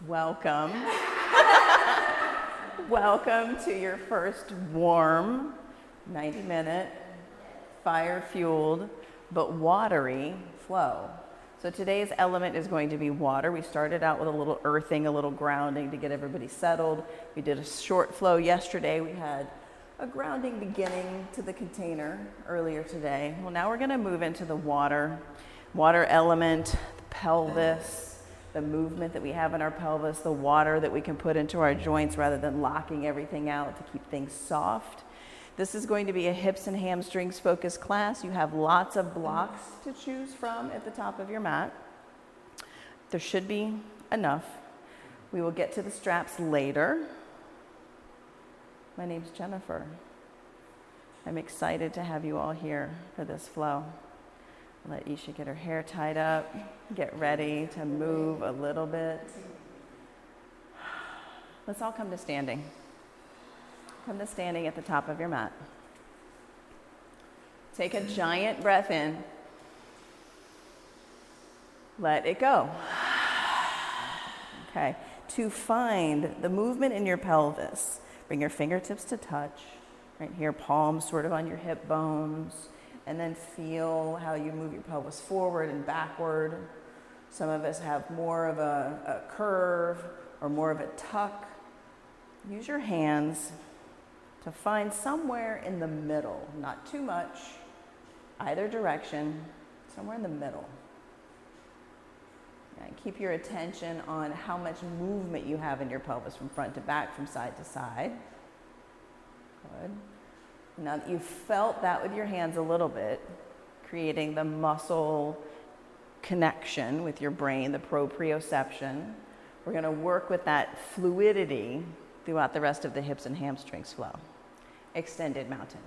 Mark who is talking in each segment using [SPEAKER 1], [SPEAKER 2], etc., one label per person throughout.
[SPEAKER 1] Welcome. Welcome to your first warm 90-minute fire-fueled but watery flow. So today's element is going to be water. We started out with a little earthing, a little grounding to get everybody settled. We did a short flow yesterday. We had a grounding beginning to the container earlier today. Well, now we're going to move into the water element, the pelvis, the movement that we have in our pelvis, the water that we can put into our joints rather than locking everything out to keep things soft. This is going to be a hips and hamstrings focused class. You have lots of blocks to choose from at the top of your mat. There should be enough. We will get to the straps later. My name's Jennifer. I'm excited to have you all here for this flow. I'll let Isha get her hair tied up, get ready to move a little bit. Let's all come to standing. Come to standing at the top of your mat. Take a giant breath in. Let it go. Okay. To find the movement in your pelvis, bring your fingertips to touch. Right here, palms sort of on your hip bones. And then feel how you move your pelvis forward and backward. Some of us have more of a curve or more of a tuck. Use your hands to find somewhere in the middle, not too much, either direction, somewhere in the middle. And keep your attention on how much movement you have in your pelvis from front to back, from side to side. Good. Now that you've felt that with your hands a little bit, creating the muscle connection with your brain, the proprioception, we're going to work with that fluidity throughout the rest of the hips and hamstrings flow. Extended mountain.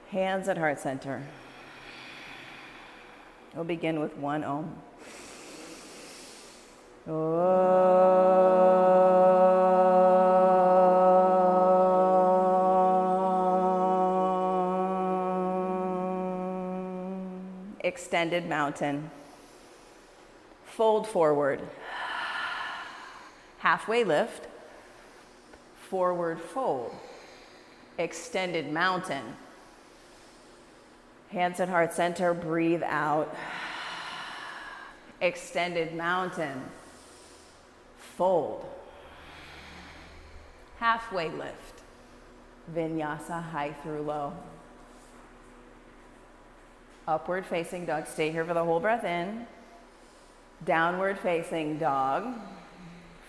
[SPEAKER 1] Hands at heart center. We'll begin with one Om. Extended mountain. Fold forward. Halfway lift. Forward fold. Extended mountain. Hands at heart center, breathe out. Extended mountain. Fold. Halfway lift. Vinyasa, high through low. Upward facing dog, stay here for the whole breath in. Downward facing dog.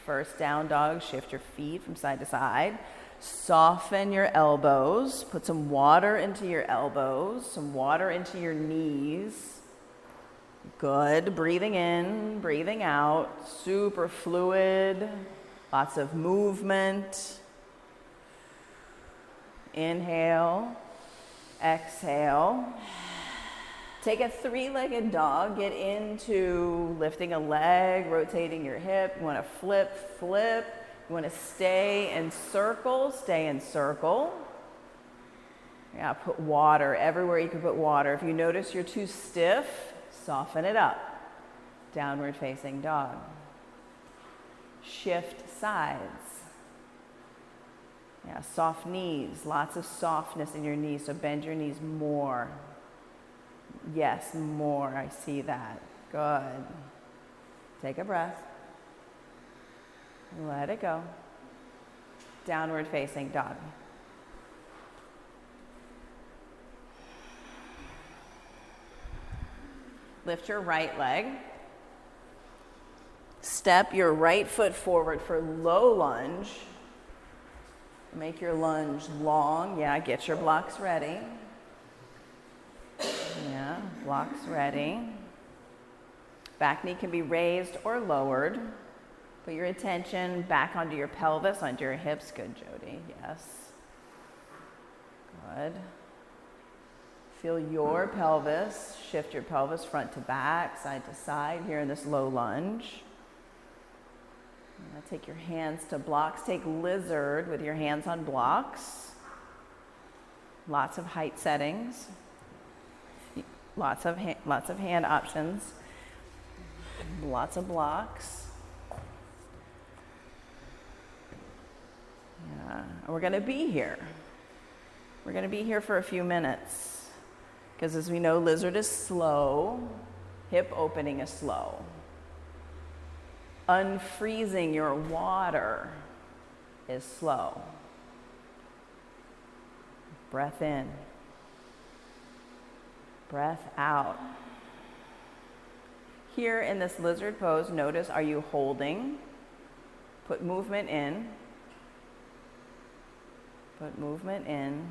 [SPEAKER 1] First down dog, shift your feet from side to side. Soften your elbows. Put some water into your elbows, some water into your knees. Good. Breathing in, breathing out. Super fluid. Lots of movement. Inhale. Exhale. Take a three-legged dog. Get into lifting a leg, rotating your hip. You want to flip, flip. You want to stay in circle, stay in circle. Yeah, put water everywhere you can put water. If you notice you're too stiff, soften it up. Downward facing dog. Shift sides. Yeah, soft knees, lots of softness in your knees, so bend your knees more. Yes, more, I see that. Good. Take a breath. Let it go. Downward facing dog. Lift your right leg. Step your right foot forward for low lunge. Make your lunge long. Yeah, get your blocks ready. Yeah, blocks ready. Back knee can be raised or lowered. Put your attention back onto your pelvis, onto your hips. Good, Jody. Yes. Good. Feel your pelvis. Shift your pelvis front to back, side to side here in this low lunge. Now take your hands to blocks. Take lizard with your hands on blocks. Lots of height settings. Lots of hand options. lots of blocks. Yeah, and we're going to be here. We're going to be here for a few minutes because, as we know, lizard is slow, hip opening is slow. Unfreezing your water is slow. Breath in, breath out. Here in this lizard pose, notice, are you holding? Put movement in. Put movement in.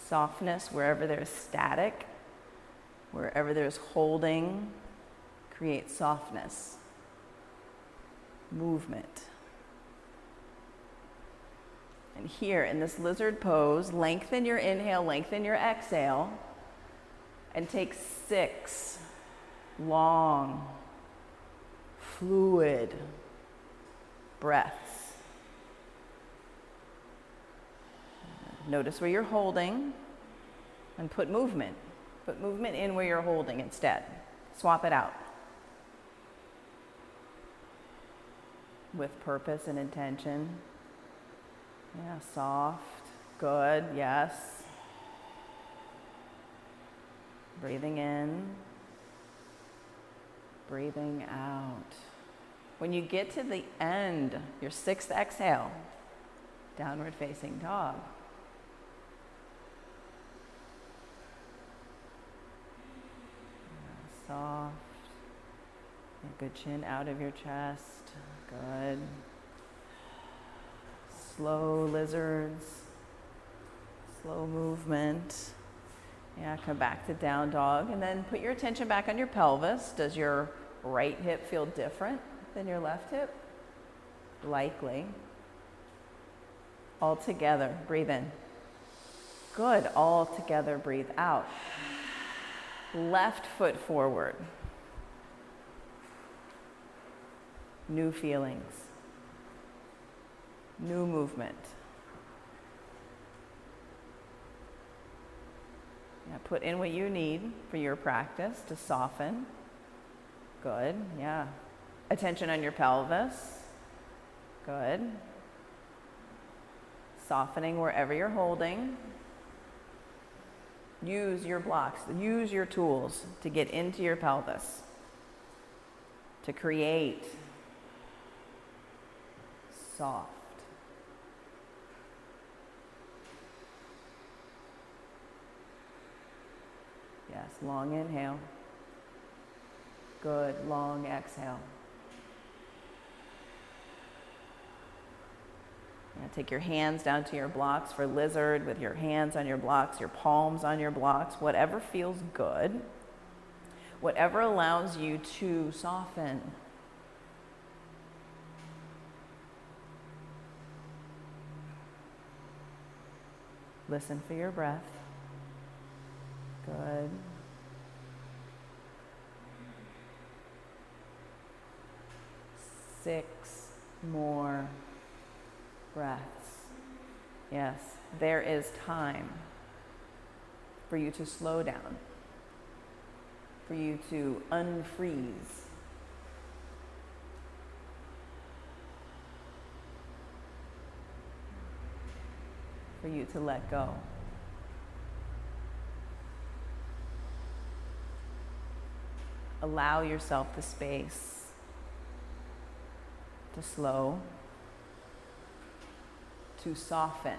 [SPEAKER 1] Softness wherever there's static, wherever there's holding, create softness. Movement. And here in this lizard pose, lengthen your inhale, lengthen your exhale, and take 6 long, fluid breaths. Notice where you're holding and put movement. Put movement in where you're holding instead. Swap it out. With purpose and intention. Yeah, soft. Good, yes. Breathing in. Breathing out. When you get to the end, your 6th exhale, downward facing dog. Soft. Good chin out of your chest. Good. Slow lizards. Slow movement. Yeah, come back to down dog and then put your attention back on your pelvis. Does your right hip feel different than your left hip? Likely. All together, breathe in. Good, all together, breathe out. Left foot forward. New feelings. New movement. Yeah, put in what you need for your practice to soften. Good, yeah. Attention on your pelvis. Good. Softening wherever you're holding. Use your blocks, use your tools to get into your pelvis, to create soft. Yes, long inhale. Good, long exhale. Now take your hands down to your blocks for lizard, with your hands on your blocks, your palms on your blocks, whatever feels good, whatever allows you to soften. Listen for your breath. Good. Six more breaths. Yes, there is time for you to slow down, for you to unfreeze. For you to let go. Allow yourself the space to slow, to soften.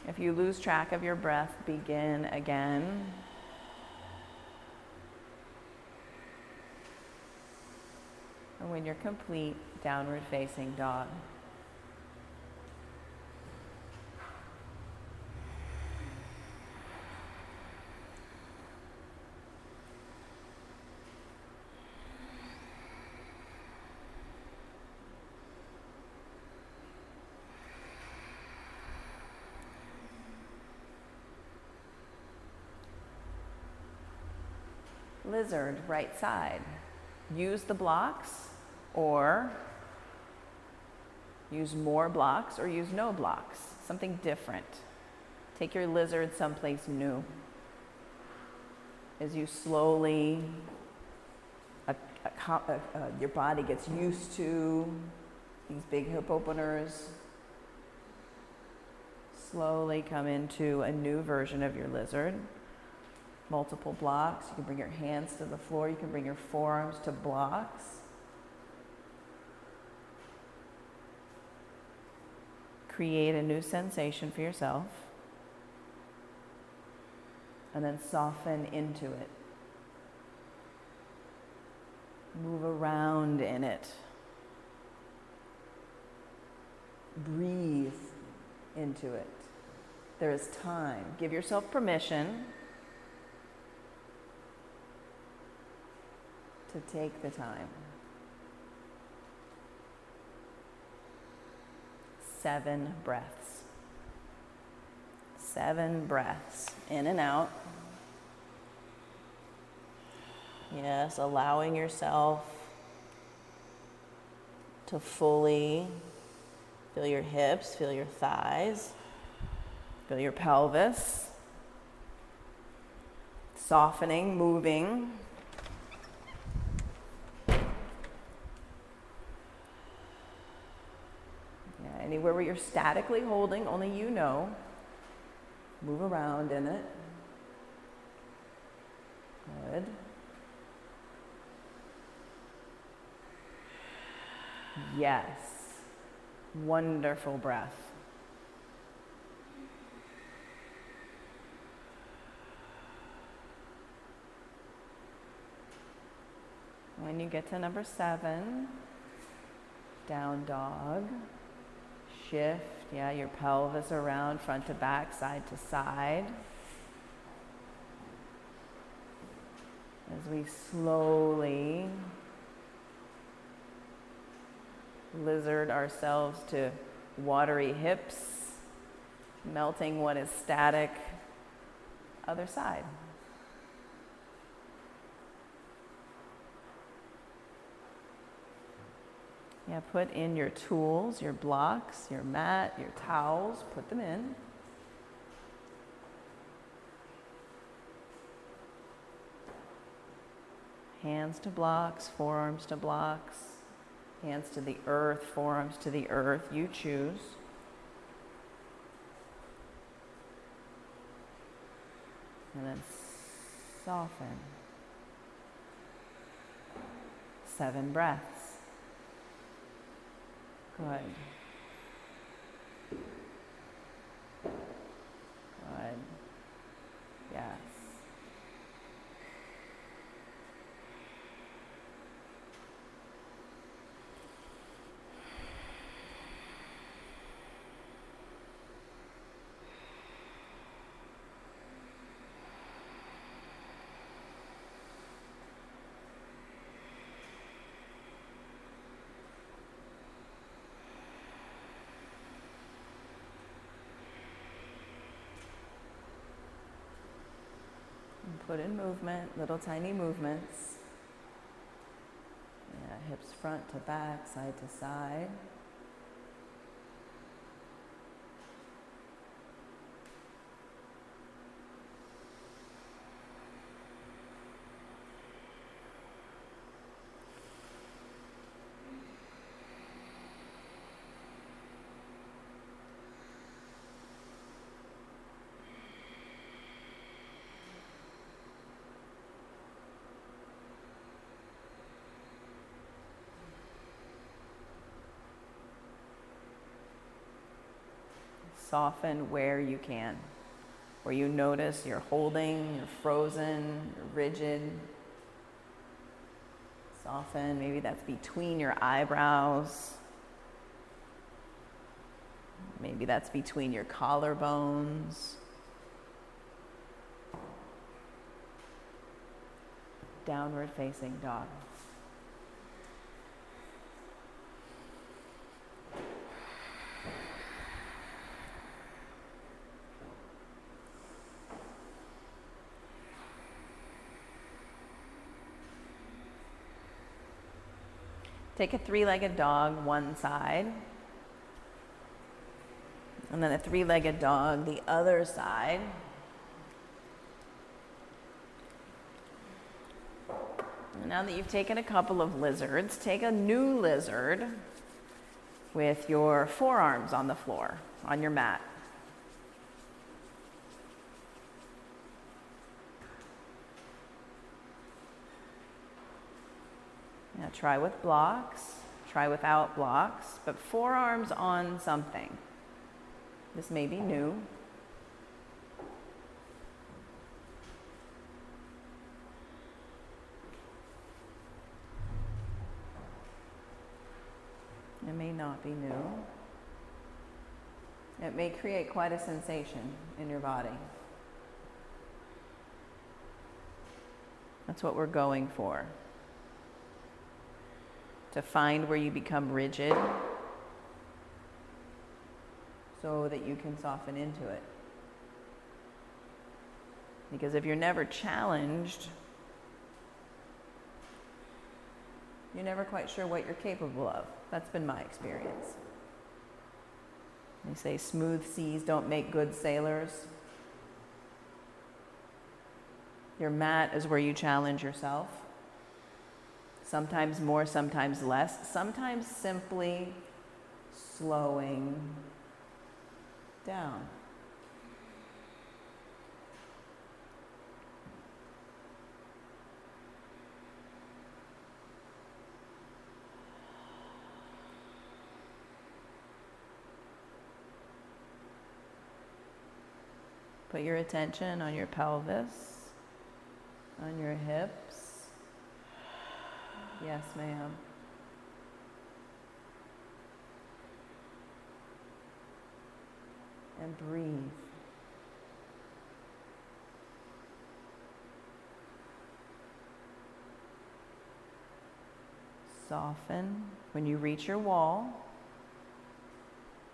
[SPEAKER 1] If you lose track of your breath, begin again. And when you're complete, downward facing dog. Lizard, right side. Use the blocks or use more blocks or use no blocks. Something different. Take your lizard someplace new. As you slowly, your body gets used to these big hip openers, slowly come into a new version of your lizard. Multiple blocks. You can bring your hands to the floor. You can bring your forearms to blocks. Create a new sensation for yourself. And then soften into it. Move around in it. Breathe into it. There is time. Give yourself permission to take the time. 7 breaths. 7 breaths. In and out. Yes, allowing yourself to fully feel your hips, feel your thighs, feel your pelvis. Softening, moving. Anywhere where you're statically holding, only you know. Move around in it. Good. Yes. Wonderful breath. When you get to number 7, down dog. Shift, your pelvis around, front to back, side to side. As we slowly lizard ourselves to watery hips, melting what is static, other side. Put in your tools, your blocks, your mat, your towels, put them in. Hands to blocks, forearms to blocks, hands to the earth, forearms to the earth, you choose. And then soften. 7 breaths. Good. Good. Yes. Put in movement, little tiny movements. Hips front to back, side to side. Soften where you can, where you notice you're holding, you're frozen, you're rigid. Soften, maybe that's between your eyebrows. Maybe that's between your collarbones. Downward facing dog. Take a three-legged dog one side, and then a three-legged dog the other side. And now that you've taken a couple of lizards, take a new lizard with your forearms on the floor, on your mat. Now try with blocks, try without blocks, but forearms on something. This may be new. It may not be new. It may create quite a sensation in your body. That's what we're going for. To find where you become rigid so that you can soften into it. Because if you're never challenged, you're never quite sure what you're capable of. That's been my experience. They say smooth seas don't make good sailors. Your mat is where you challenge yourself. Sometimes more, sometimes less. Sometimes simply slowing down. Put your attention on your pelvis, on your hips. Yes, ma'am. And breathe. Soften when you reach your wall.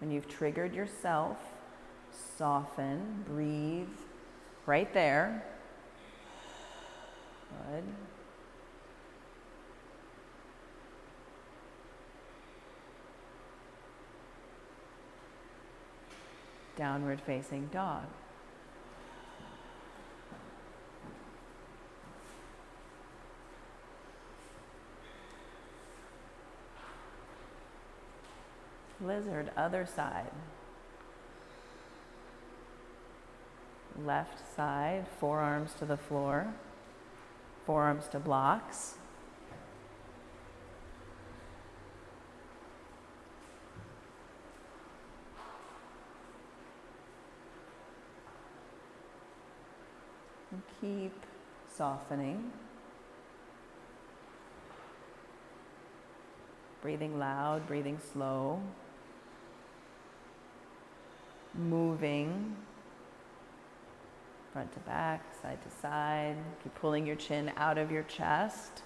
[SPEAKER 1] When you've triggered yourself, soften, breathe right there. Good. Downward facing dog. Lizard, other side. Left side, forearms to the floor, forearms to blocks. And keep softening. Breathing loud, breathing slow. Moving front to back, side to side. Keep pulling your chin out of your chest.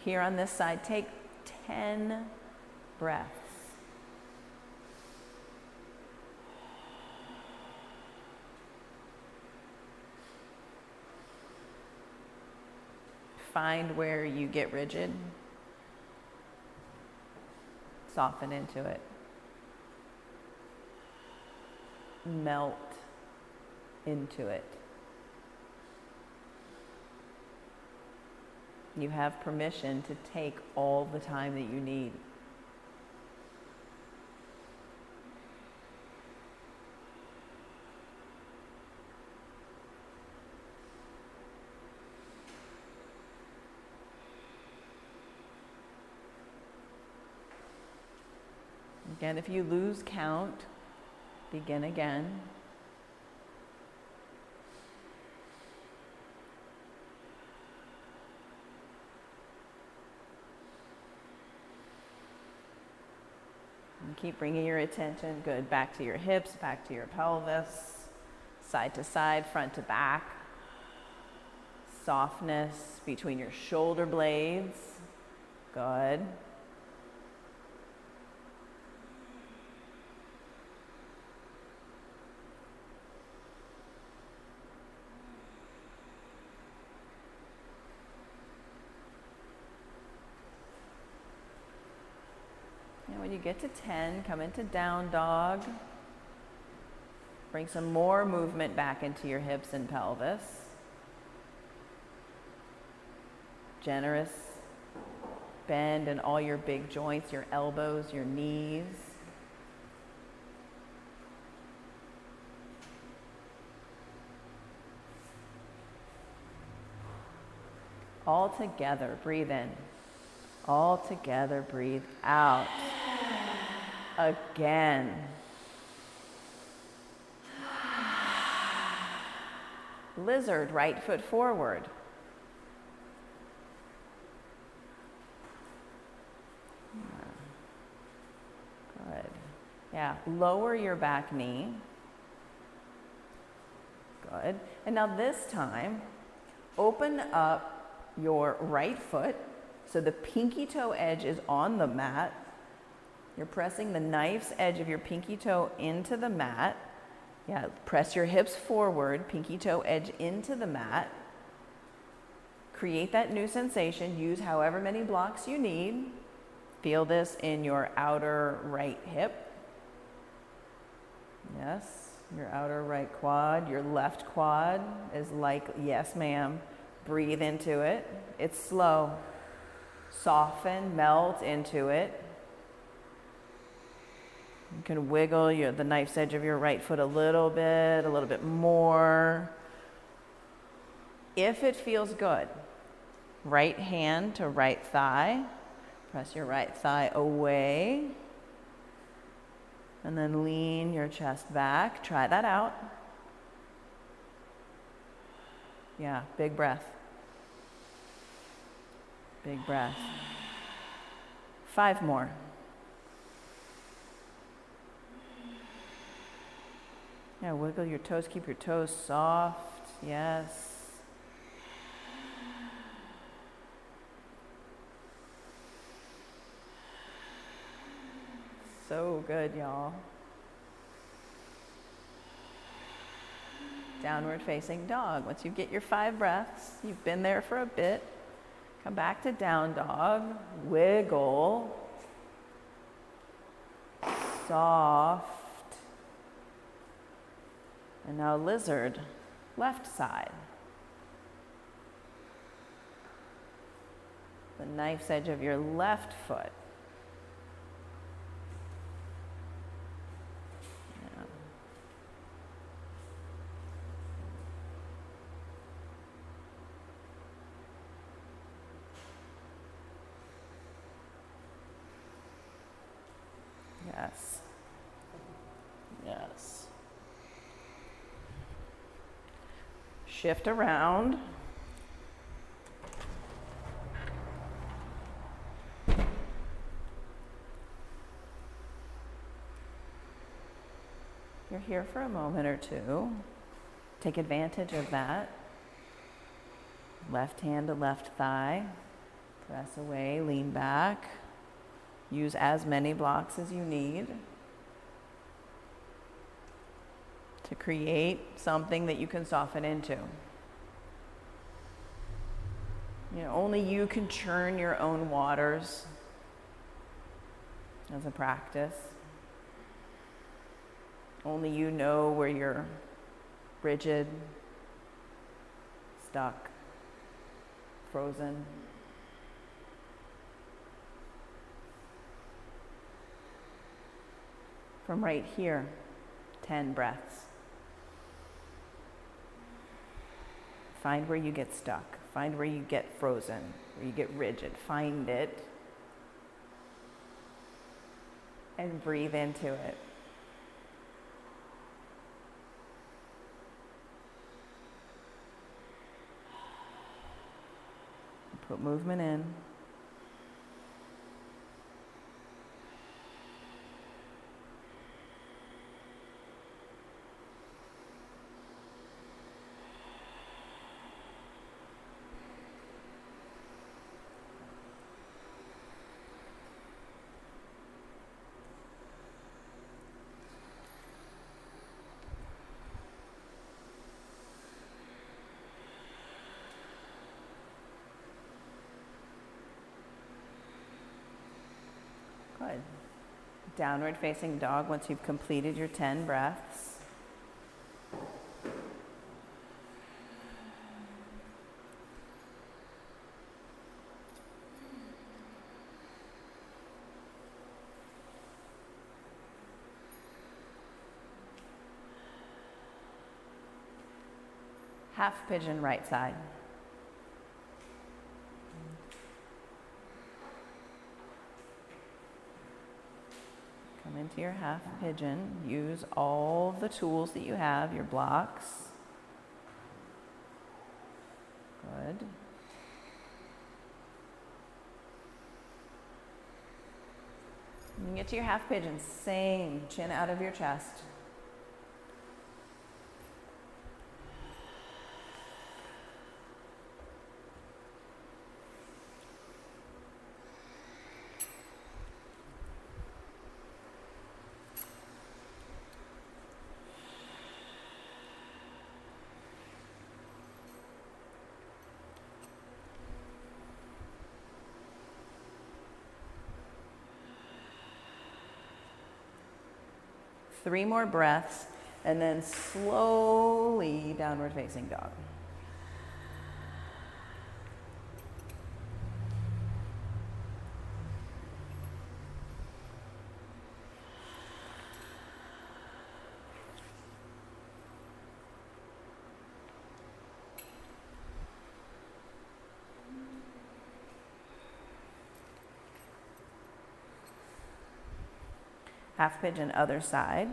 [SPEAKER 1] Here on this side, take 10 breaths. Find where you get rigid. Soften into it. Melt into it. You have permission to take all the time that you need. Again, if you lose count, begin again. And keep bringing your attention, good, back to your hips, back to your pelvis, side to side, front to back. Softness between your shoulder blades, good. When you get to 10, come into down dog. Bring some more movement back into your hips and pelvis. Generous bend in all your big joints, your elbows, your knees. All together, breathe in. All together, breathe out. Again. Lizard, right foot forward. Good. Yeah, lower your back knee. Good. And now this time, open up your right foot so the pinky toe edge is on the mat. You're pressing the knife's edge of your pinky toe into the mat. Yeah, press your hips forward, pinky toe edge into the mat. Create that new sensation. Use however many blocks you need. Feel this in your outer right hip. Yes, your outer right quad. Your left quad is like, yes ma'am. Breathe into it. It's slow. Soften, melt into it. You can wiggle the knife's edge of your right foot a little bit more. If it feels good, right hand to right thigh. Press your right thigh away. And then lean your chest back. Try that out. Yeah, big breath. Big breath. 5 more. Yeah, wiggle your toes, keep your toes soft. Yes. So good, y'all. Downward facing dog. Once you get your 5 breaths, you've been there for a bit. Come back to down dog. Wiggle. Soft. And now lizard, left side. The knife's edge of your left foot. Yeah. Yes. Yes. Shift around. You're here for a moment or two. Take advantage of that. Left hand to left thigh. Press away, lean back. Use as many blocks as you need to create something that you can soften into. You know, only you can churn your own waters as a practice. Only you know where you're rigid, stuck, frozen. From right here, 10 breaths. Find where you get stuck. Find where you get frozen, where you get rigid. Find it. And breathe into it. Put movement in. Good. Downward facing dog once you've completed your 10 breaths. Half pigeon right side. Come into your half pigeon. Use all the tools that you have, your blocks. Good. When you get to your half pigeon, same, chin out of your chest. Three more breaths, and then slowly downward facing dog. Half pigeon, other side.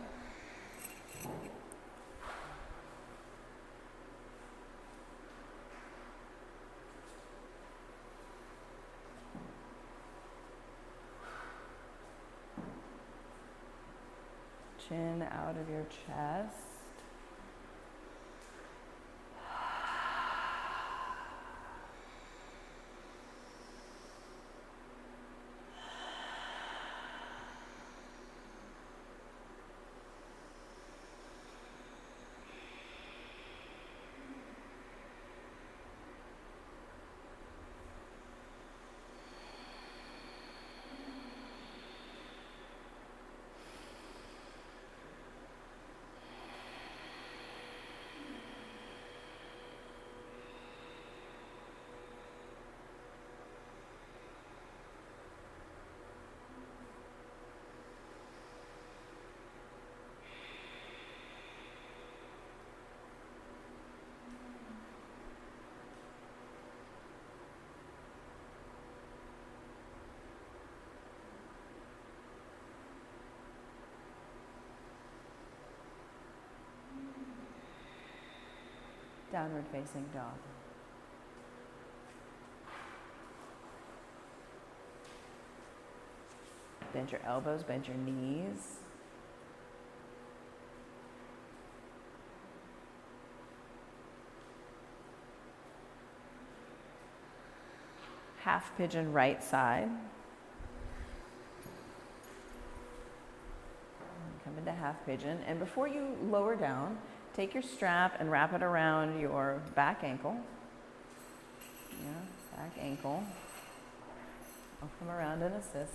[SPEAKER 1] Chin out of your chest. Downward facing dog. Bend your elbows, bend your knees. Half pigeon right side. Come into half pigeon, and before you lower down, take your strap and wrap it around your back ankle. Yeah, back ankle. I'll come around and assist.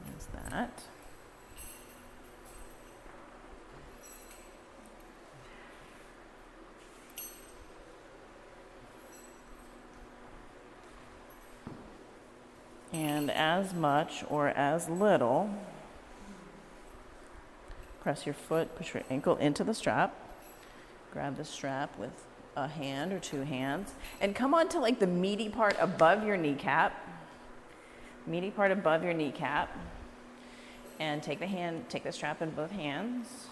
[SPEAKER 1] There's that. And as much or as little, press your foot, push your ankle into the strap. Grab the strap with a hand or two hands, and come on to like the meaty part above your kneecap. Meaty part above your kneecap. And take the strap in both hands.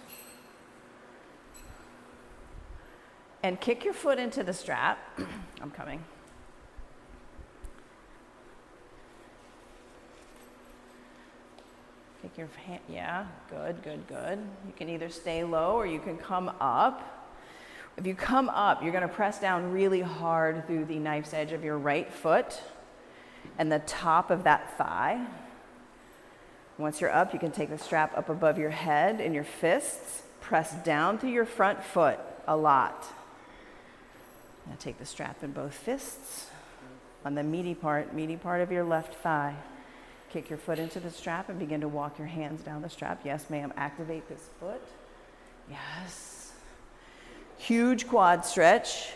[SPEAKER 1] And kick your foot into the strap. I'm coming. Kick your hand, yeah, good, good, good. You can either stay low or you can come up. If you come up, you're gonna press down really hard through the knife's edge of your right foot and the top of that thigh. Once you're up, you can take the strap up above your head in your fists, press down through your front foot a lot. Now take the strap in both fists on the meaty part of your left thigh. Kick your foot into the strap and begin to walk your hands down the strap. Yes, ma'am. Activate this foot. Yes. Huge quad stretch.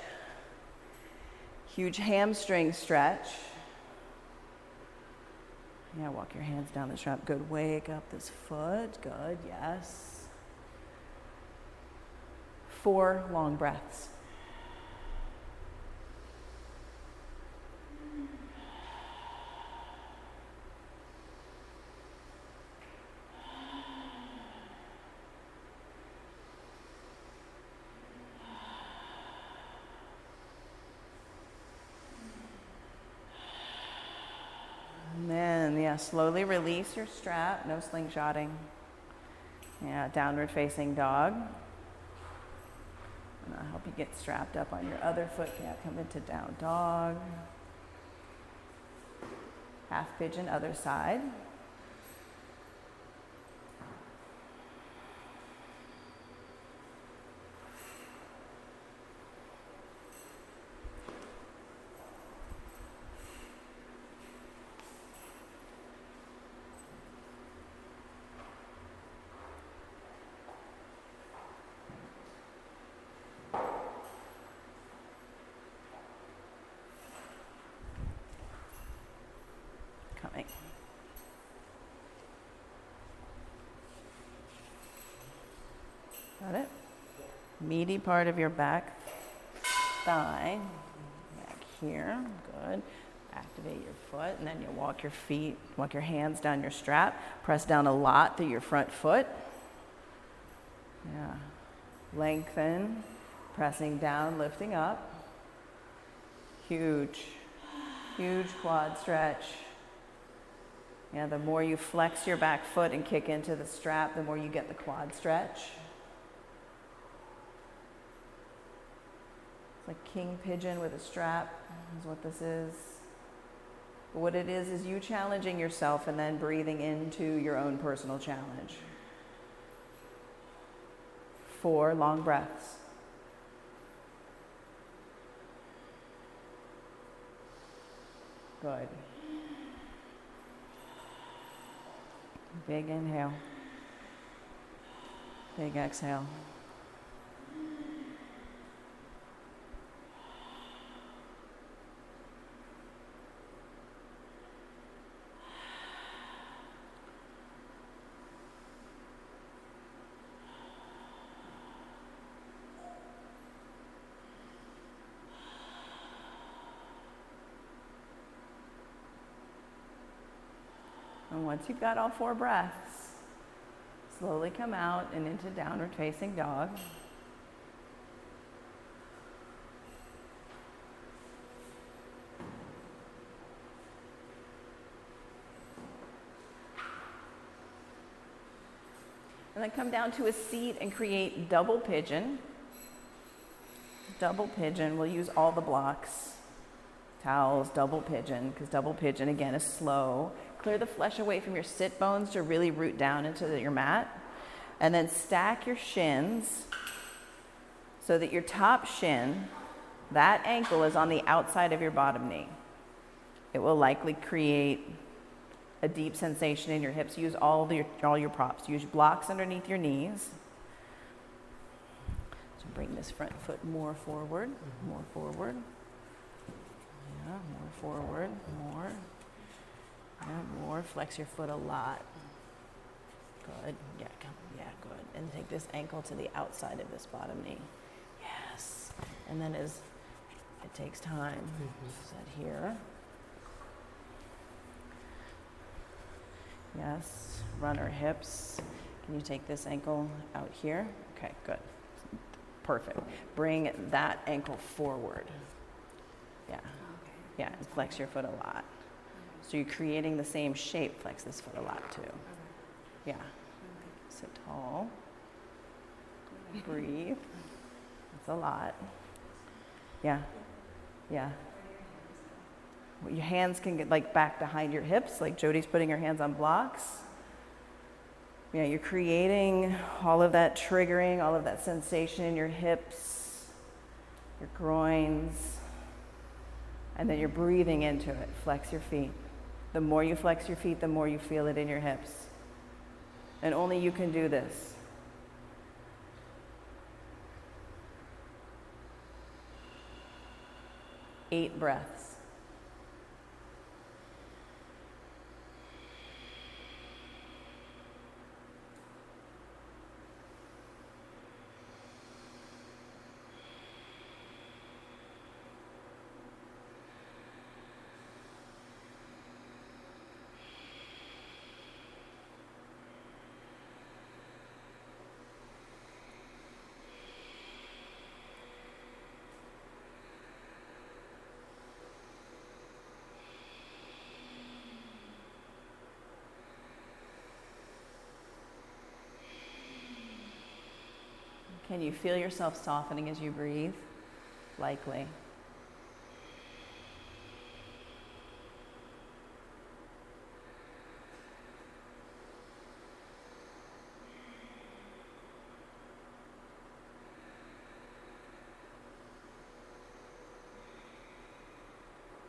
[SPEAKER 1] Huge hamstring stretch. Yeah, walk your hands down the strap. Good. Wake up this foot. Good. Yes. 4 long breaths. Yeah, slowly release your strap, no slingshotting. Yeah, downward facing dog. And I'll help you get strapped up on your other foot. Yeah, come into down dog. Half pigeon, other side. Coming. Got it? Meaty part of your back thigh. Back here. Good. Activate your foot, and then you walk your hands down your strap. Press down a lot through your front foot. Yeah. Lengthen. Pressing down, lifting up. Huge quad stretch. Yeah, the more you flex your back foot and kick into the strap, the more you get the quad stretch. It's like king pigeon with a strap is what this is. But what it is you challenging yourself and then breathing into your own personal challenge. 4 long breaths. Good. Big inhale. Big exhale. And once you've got all 4 breaths, slowly come out and into downward facing dog. And then come down to a seat and create double pigeon. Double pigeon, we'll use all the blocks. Towels, double pigeon, because double pigeon again is slow. Clear the flesh away from your sit bones to really root down into your mat. And then stack your shins so that your top shin, that ankle is on the outside of your bottom knee. It will likely create a deep sensation in your hips. Use all your props. Use blocks underneath your knees. So bring this front foot more forward, more forward. Yeah, more forward, more. Yeah, more. Flex your foot a lot. Good. Yeah, good. And take this ankle to the outside of this bottom knee. Yes. And then as it takes time, set here. Yes. Runner hips. Can you take this ankle out here? Okay, good. Perfect. Bring that ankle forward. Yeah. Yeah, and flex your foot a lot. So you're creating the same shape. Flex this foot a lot too. Yeah. Sit tall. Breathe. That's a lot. Yeah. Yeah. Your hands can get like back behind your hips, like Jody's putting her hands on blocks. Yeah, you're creating all of that triggering, all of that sensation in your hips. your groins, and then you're breathing into it. Flex your feet. The more you flex your feet, the more you feel it in your hips. And only you can do this. Eight breaths. Can you feel yourself softening as you breathe? Likely.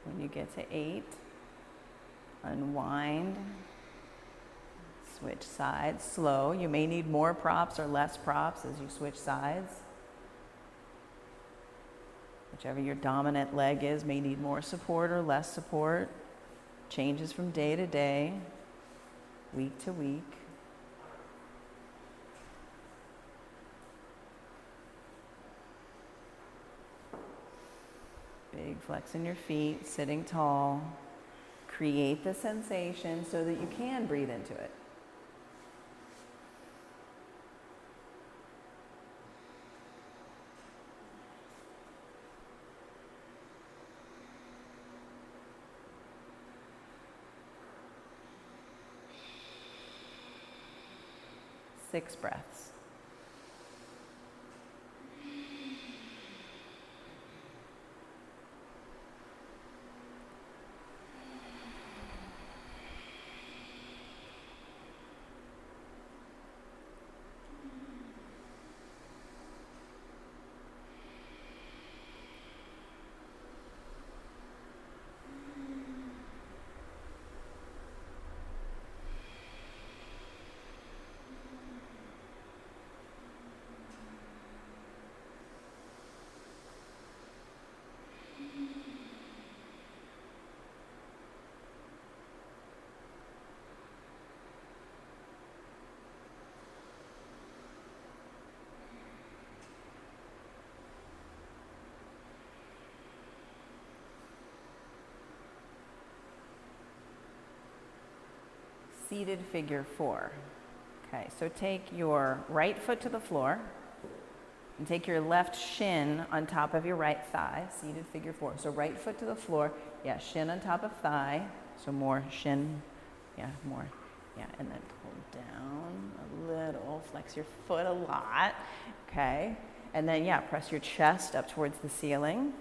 [SPEAKER 1] When you get to 8, unwind. Switch sides, slow. You may need more props or less props as you switch sides. Whichever your dominant leg is may need more support or less support. Changes from day to day, week to week. Big flex in your feet, sitting tall. Create the sensation so that you can breathe into it. Six breaths. Seated figure 4. Okay, so take your right foot to the floor and take your left shin on top of your right thigh, seated figure 4. So right foot to the floor, yeah, shin on top of thigh, so more shin, yeah, more, yeah, and then pull down a little, flex your foot a lot, okay, and then, yeah, press your chest up towards the ceiling.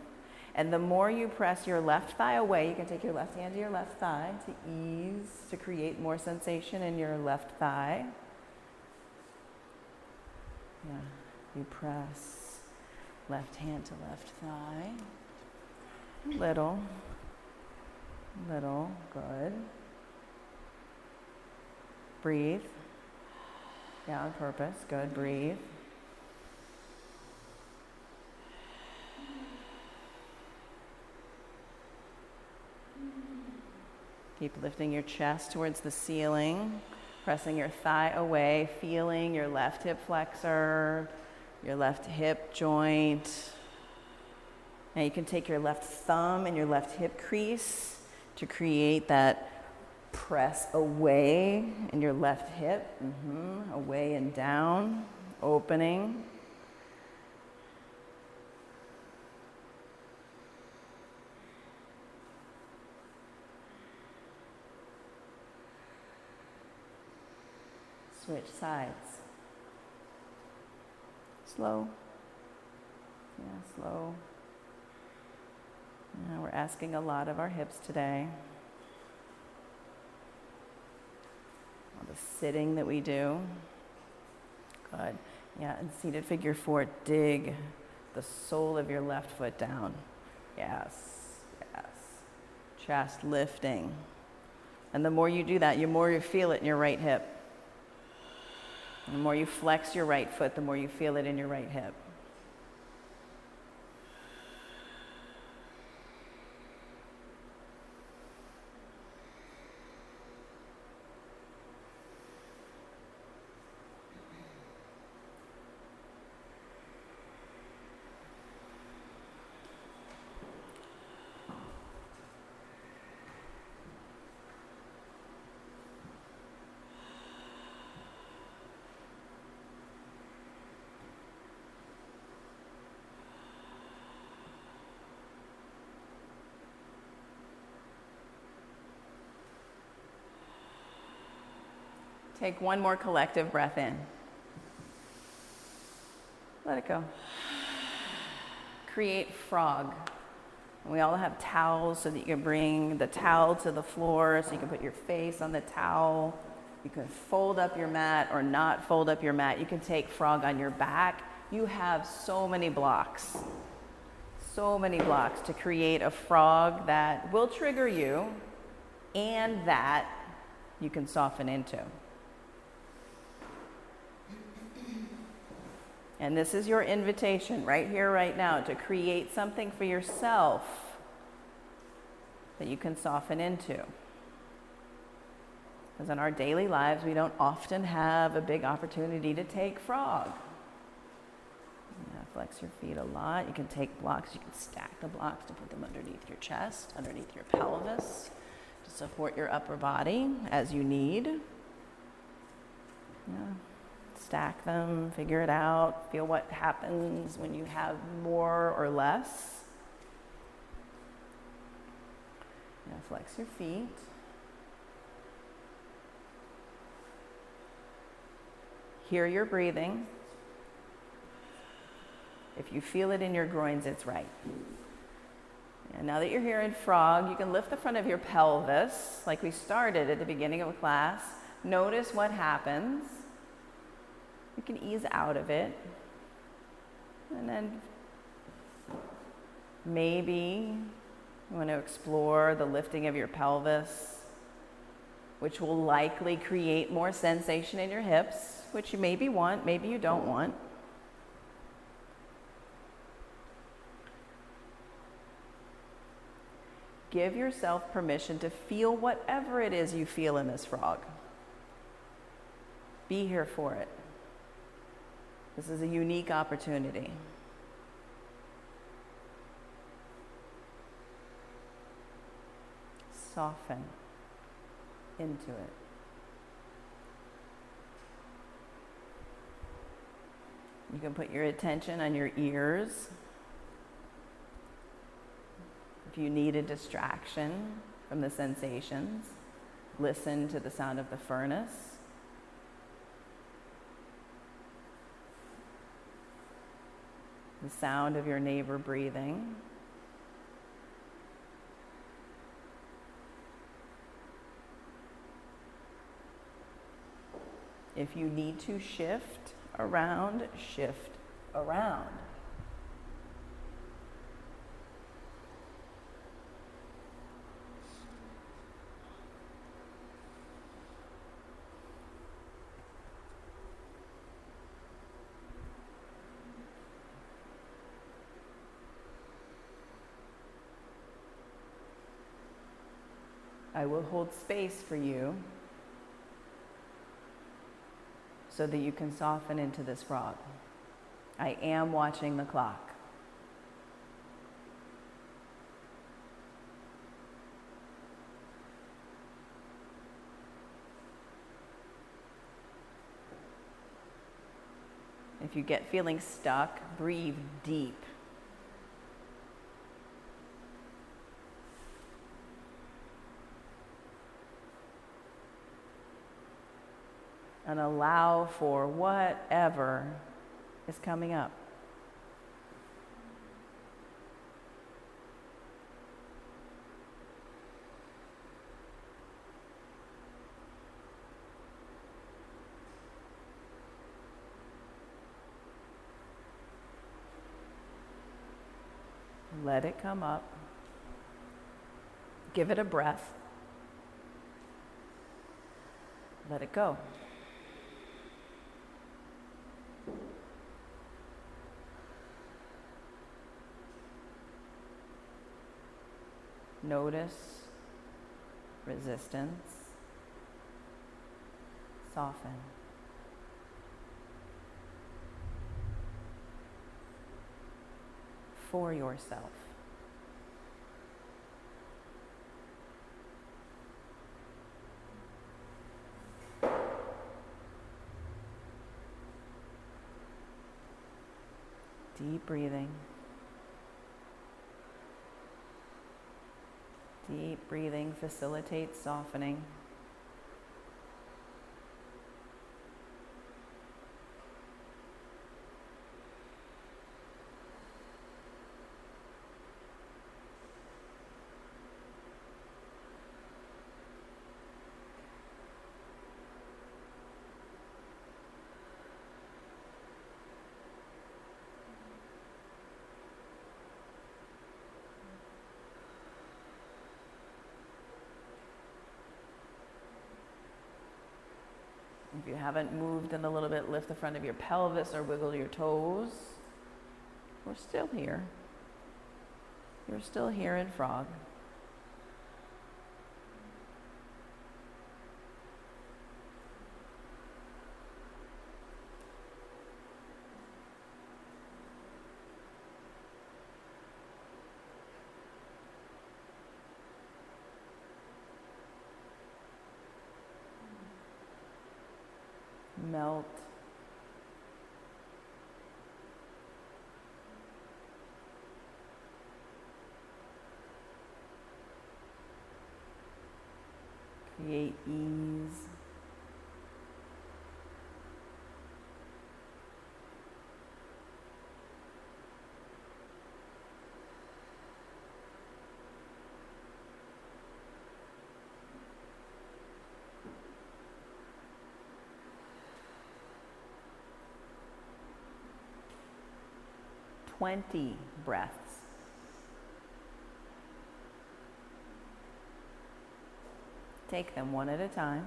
[SPEAKER 1] And the more you press your left thigh away, you can take your left hand to your left thigh to ease, to create more sensation in your left thigh. Yeah, you press left hand to left thigh. Little, good. Breathe. Yeah, on purpose, good, breathe. Keep lifting your chest towards the ceiling, pressing your thigh away, feeling your left hip flexor, your left hip joint. Now you can take your left thumb and your left hip crease to create that press away in your left hip, away and down, opening. Switch sides. Slow. Yeah, slow. We're asking a lot of our hips today. All the sitting that we do. Good. Yeah, and seated figure 4, dig the sole of your left foot down. Yes, yes. Chest lifting. And the more you do that, the more you feel it in your right hip. The more you flex your right foot, the more you feel it in your right hip. Take one more collective breath in. Let it go. Create frog. We all have towels so that you can bring the towel to the floor so you can put your face on the towel. You can fold up your mat or not fold up your mat. You can take frog on your back. You have so many blocks to create a frog that will trigger you and that you can soften into. And this is your invitation right here, right now, to create something for yourself that you can soften into. Because in our daily lives, we don't often have a big opportunity to take frog. Flex your feet a lot. You can take blocks, you can stack the blocks to put them underneath your chest, underneath your pelvis, to support your upper body as you need. Yeah. Stack them, figure it out, feel what happens when you have more or less. Now flex your feet. Hear your breathing. If you feel it in your groins, it's right. And now that you're here in frog, you can lift the front of your pelvis like we started at the beginning of a class. Notice what happens. You can ease out of it. And then maybe you want to explore the lifting of your pelvis, which will likely create more sensation in your hips, which you maybe want, maybe you don't want. Give yourself permission to feel whatever it is you feel in this frog. Be here for it. This is a unique opportunity. Soften into it. You can put your attention on your ears. If you need a distraction from the sensations, listen to the sound of the furnace. The sound of your neighbor breathing. If you need to shift around, shift around. I will hold space for you so that you can soften into this frog. I am watching the clock. If you get feeling stuck, breathe deep. And allow for whatever is coming up. Let it come up. Give it a breath. Let it go. Notice resistance. Soften. For yourself. Deep breathing. Deep breathing facilitates softening. If you haven't moved in a little bit, lift the front of your pelvis or wiggle your toes. We're still here. You're still here in frog. Melt. Create ease. Twenty breaths. Take them one at a time.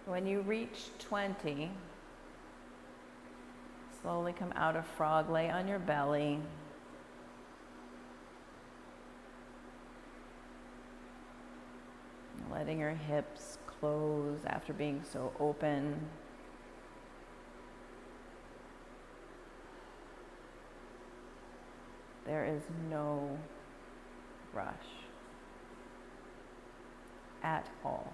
[SPEAKER 1] When you reach 20, slowly come out of frog, lay on your belly. Letting your hips close after being so open. There is no rush at all.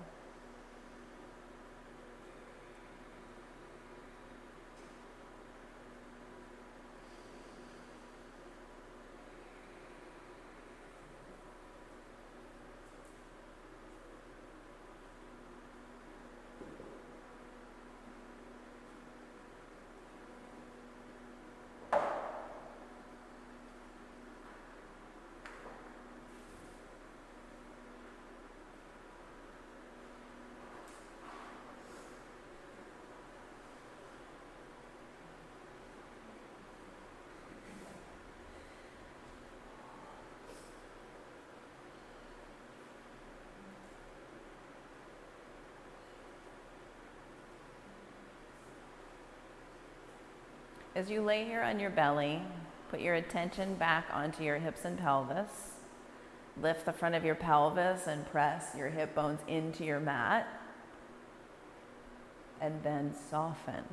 [SPEAKER 1] As you lay here on your belly, put your attention back onto your hips and pelvis. Lift the front of your pelvis and press your hip bones into your mat. And then soften.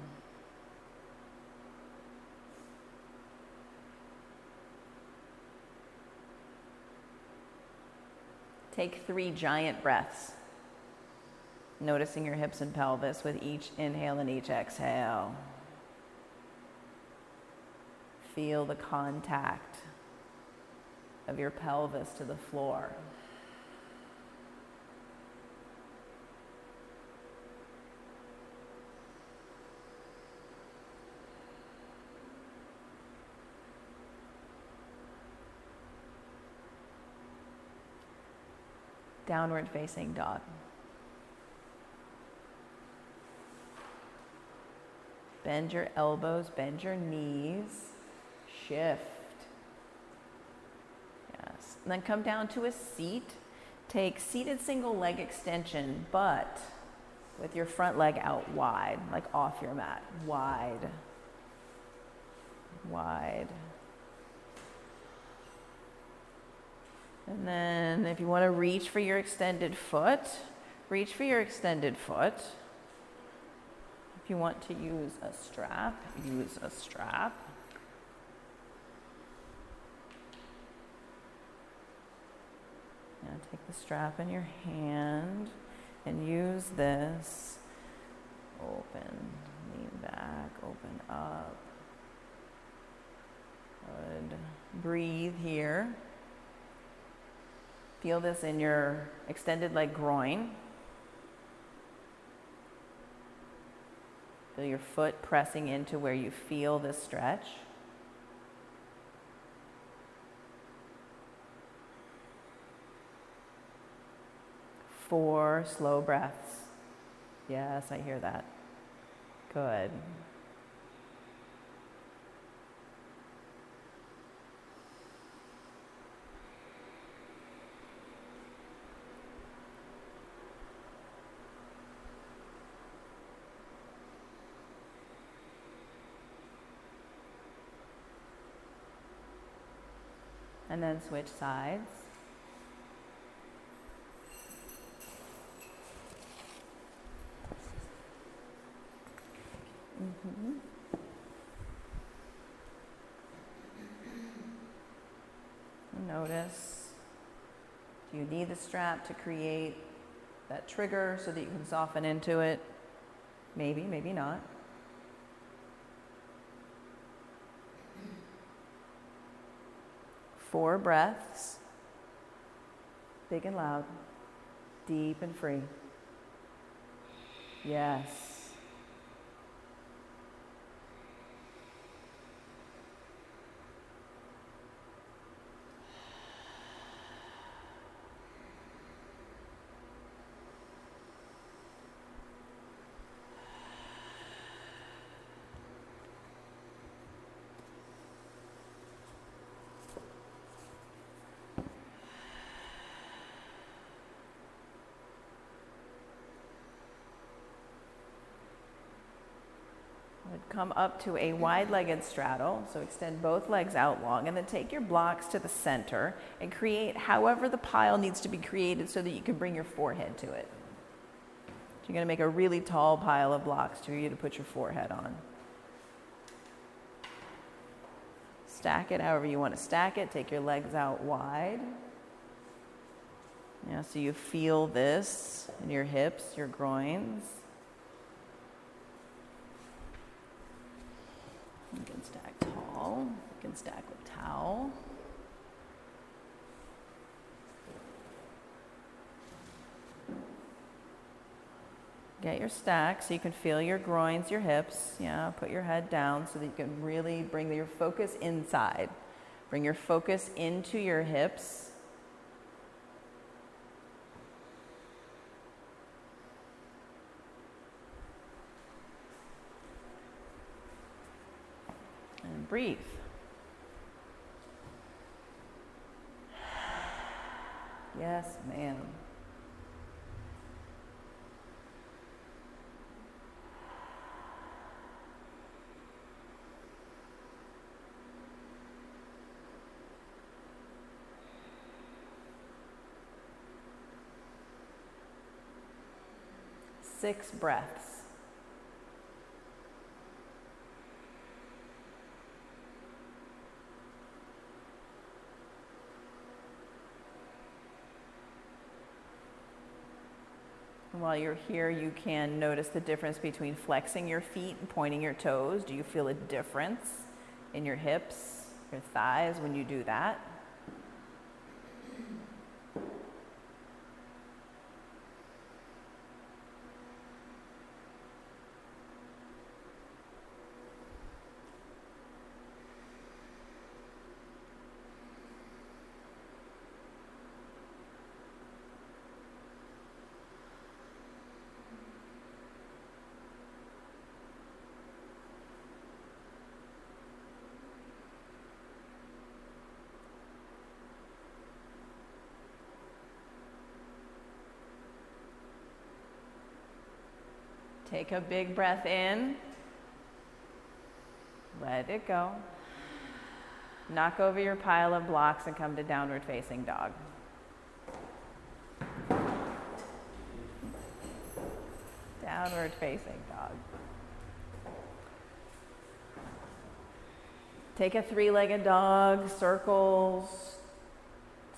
[SPEAKER 1] Take 3 giant breaths, noticing your hips and pelvis with each inhale and each exhale. Feel the contact of your pelvis to the floor. Downward facing dog. Bend your elbows, bend your knees, shift. Yes. And then come down to a seat. Take seated single leg extension, but with your front leg out wide, like off your mat. Wide. Wide. And then if you want to reach for your extended foot, reach for your extended foot. If you want to use a strap, use a strap. Now take the strap in your hand and use this. Open, lean back, open up. Good. Breathe here. Feel this in your extended leg groin. Feel your foot pressing into where you feel this stretch. Four slow breaths. Yes, I hear that. Good. And then switch sides. Notice, do you need the strap to create that trigger so that you can soften into it? Maybe, maybe not. Four breaths, big and loud, deep and free. Yes. Come up to a wide-legged straddle, so extend both legs out long, and then take your blocks to the center and create however the pile needs to be created so that you can bring your forehead to it. So you're going to make a really tall pile of blocks for you to put your forehead on. Stack it however you want to stack it. Take your legs out wide. Yeah, so you feel this in your hips, your groins. You can stack tall, you can stack with towel. Get your stack so you can feel your groins, your hips. Yeah, put your head down so that you can really bring your focus inside. Bring your focus into your hips. And breathe. Yes, ma'am. 6 breaths. While you're here, you can notice the difference between flexing your feet and pointing your toes. Do you feel a difference in your hips, your thighs when you do that? Take a big breath in. Let it go. Knock over your pile of blocks and come to downward facing dog. Downward facing dog. Take a 3-legged dog, circles,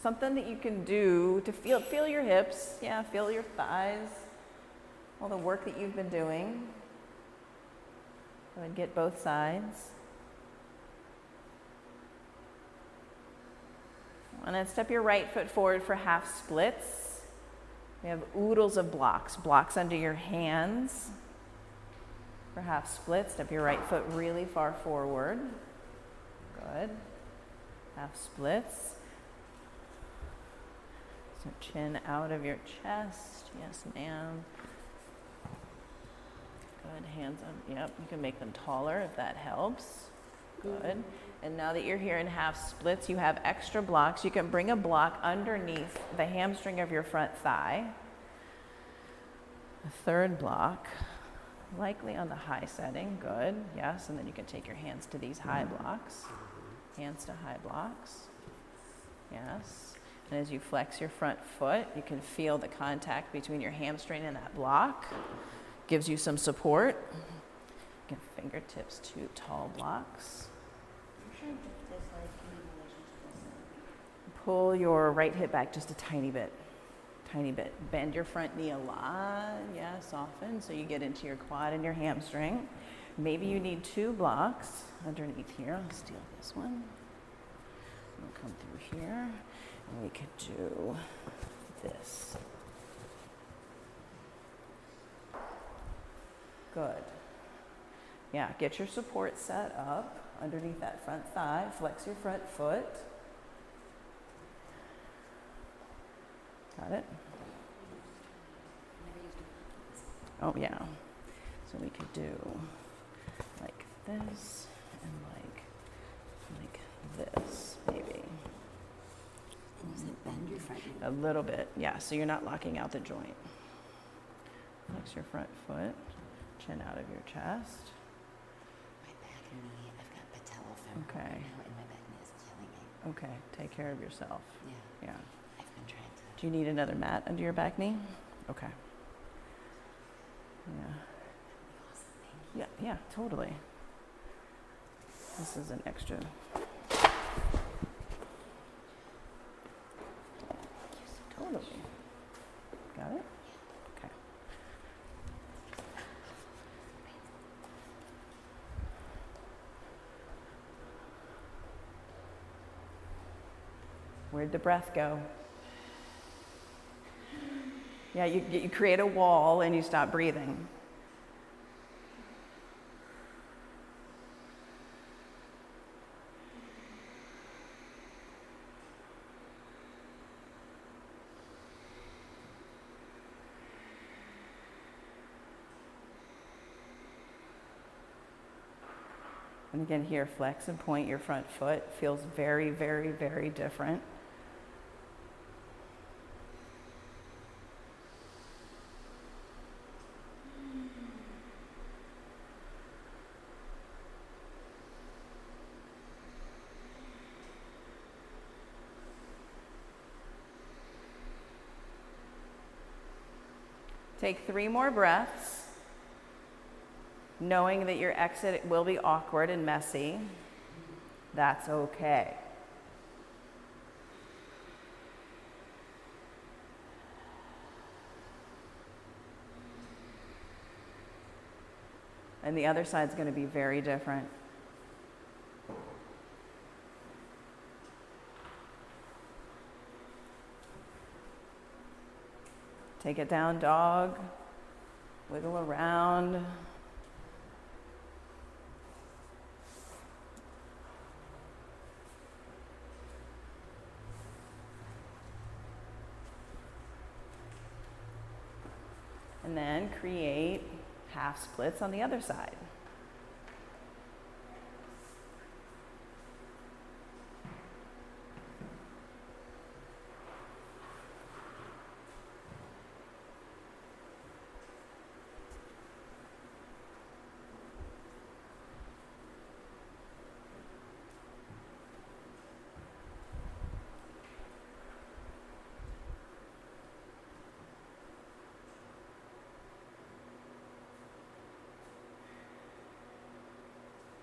[SPEAKER 1] something that you can do to feel your hips, feel your thighs. All the work that you've been doing. Go ahead and get both sides. And then step your right foot forward for half splits. We have oodles of blocks under your hands. For half splits, step your right foot really far forward. Good. Half splits. So chin out of your chest. Yes, ma'am. Good, hands on, yep, you can make them taller if that helps. Good. And now that you're here in half splits, you have extra blocks. You can bring a block underneath the hamstring of your front thigh. A third block, likely on the high setting, good, yes, and then you can take your hands to these high blocks. Hands to high blocks, yes. And as you flex your front foot, you can feel the contact between your hamstring and that block. Gives you some support. Get fingertips to tall blocks. Pull your right hip back just a tiny bit. Bend your front knee a lot. Yeah, soften so you get into your quad and your hamstring. Maybe you need 2 blocks underneath here. I'll steal this one. We'll come through here and we could do this. Good. Yeah, get your support set up underneath that front thigh. Flex your front foot. Got it? Oh, yeah. So we could do like this and like this, maybe.
[SPEAKER 2] Bend your front knee.
[SPEAKER 1] A little bit, yeah, so you're not locking out the joint. Flex your front foot. Chin out of your chest.
[SPEAKER 2] My back knee, I've got patellofemoral
[SPEAKER 1] Okay.
[SPEAKER 2] now, and my back knee is killing me.
[SPEAKER 1] Okay, take care of yourself.
[SPEAKER 2] Yeah.
[SPEAKER 1] Yeah.
[SPEAKER 2] I've been trying to.
[SPEAKER 1] Do you need another mat under your back knee? Okay. Yeah.
[SPEAKER 2] Awesome, thank you.
[SPEAKER 1] Yeah, totally. This is an extra. Totally. Got it? Okay. Where'd the breath go? Yeah, you create a wall and you stop breathing. And again here, flex and point your front foot. Feels very, very, very different. Take 3 more breaths, knowing that your exit will be awkward and messy. That's okay. And the other side's going to be very different. Take it down, dog. Wiggle around. And then create half splits on the other side.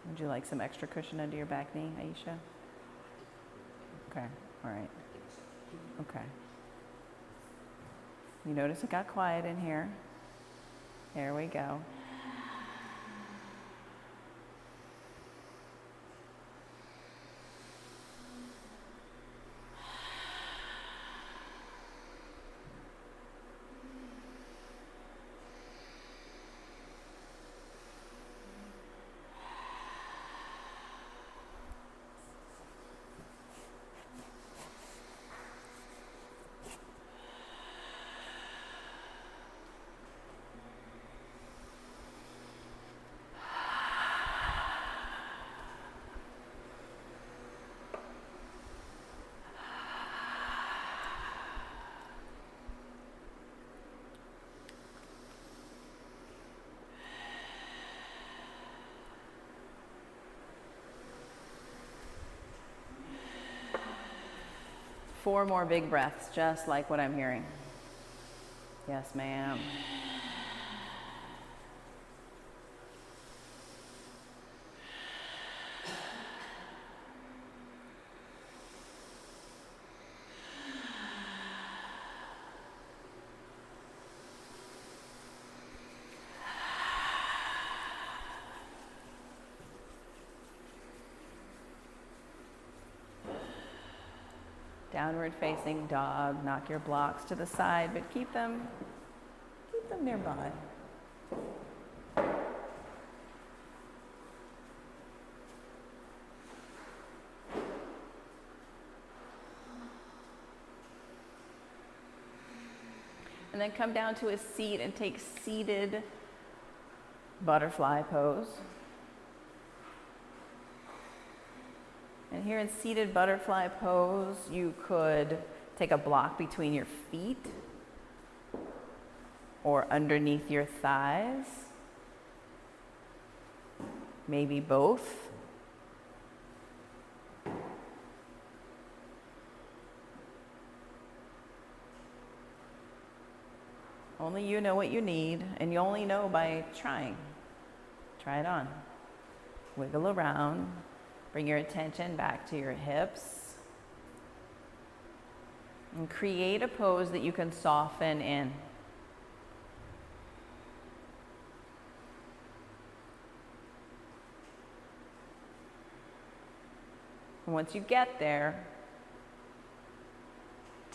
[SPEAKER 1] Would you like some extra cushion under your back knee, Aisha? Okay, all right. Okay. You notice it got quiet in here. There we go. Four more big breaths, just like what I'm hearing. Yes, ma'am. Downward facing dog. Knock your blocks to the side, but keep them nearby. And then come down to a seat and take seated butterfly pose. And here in seated butterfly pose, you could take a block between your feet or underneath your thighs, maybe both. Only you know what you need, and you only know by trying. Try it on. Wiggle around. Bring your attention back to your hips. And create a pose that you can soften in. And once you get there,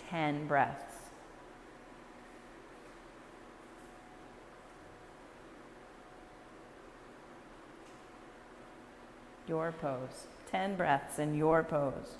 [SPEAKER 1] 10 breaths. Your pose. 10 breaths in your pose.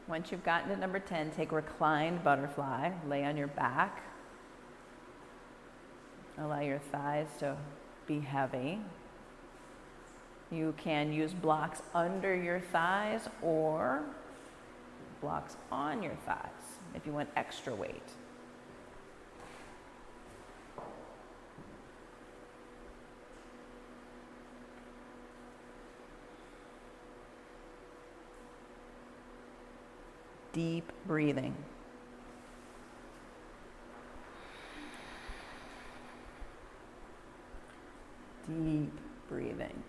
[SPEAKER 1] Once you've gotten to number 10, take reclined butterfly, lay on your back. Allow your thighs to be heavy. You can use blocks under your thighs or blocks on your thighs if you want extra weight. Deep breathing. Deep breathing.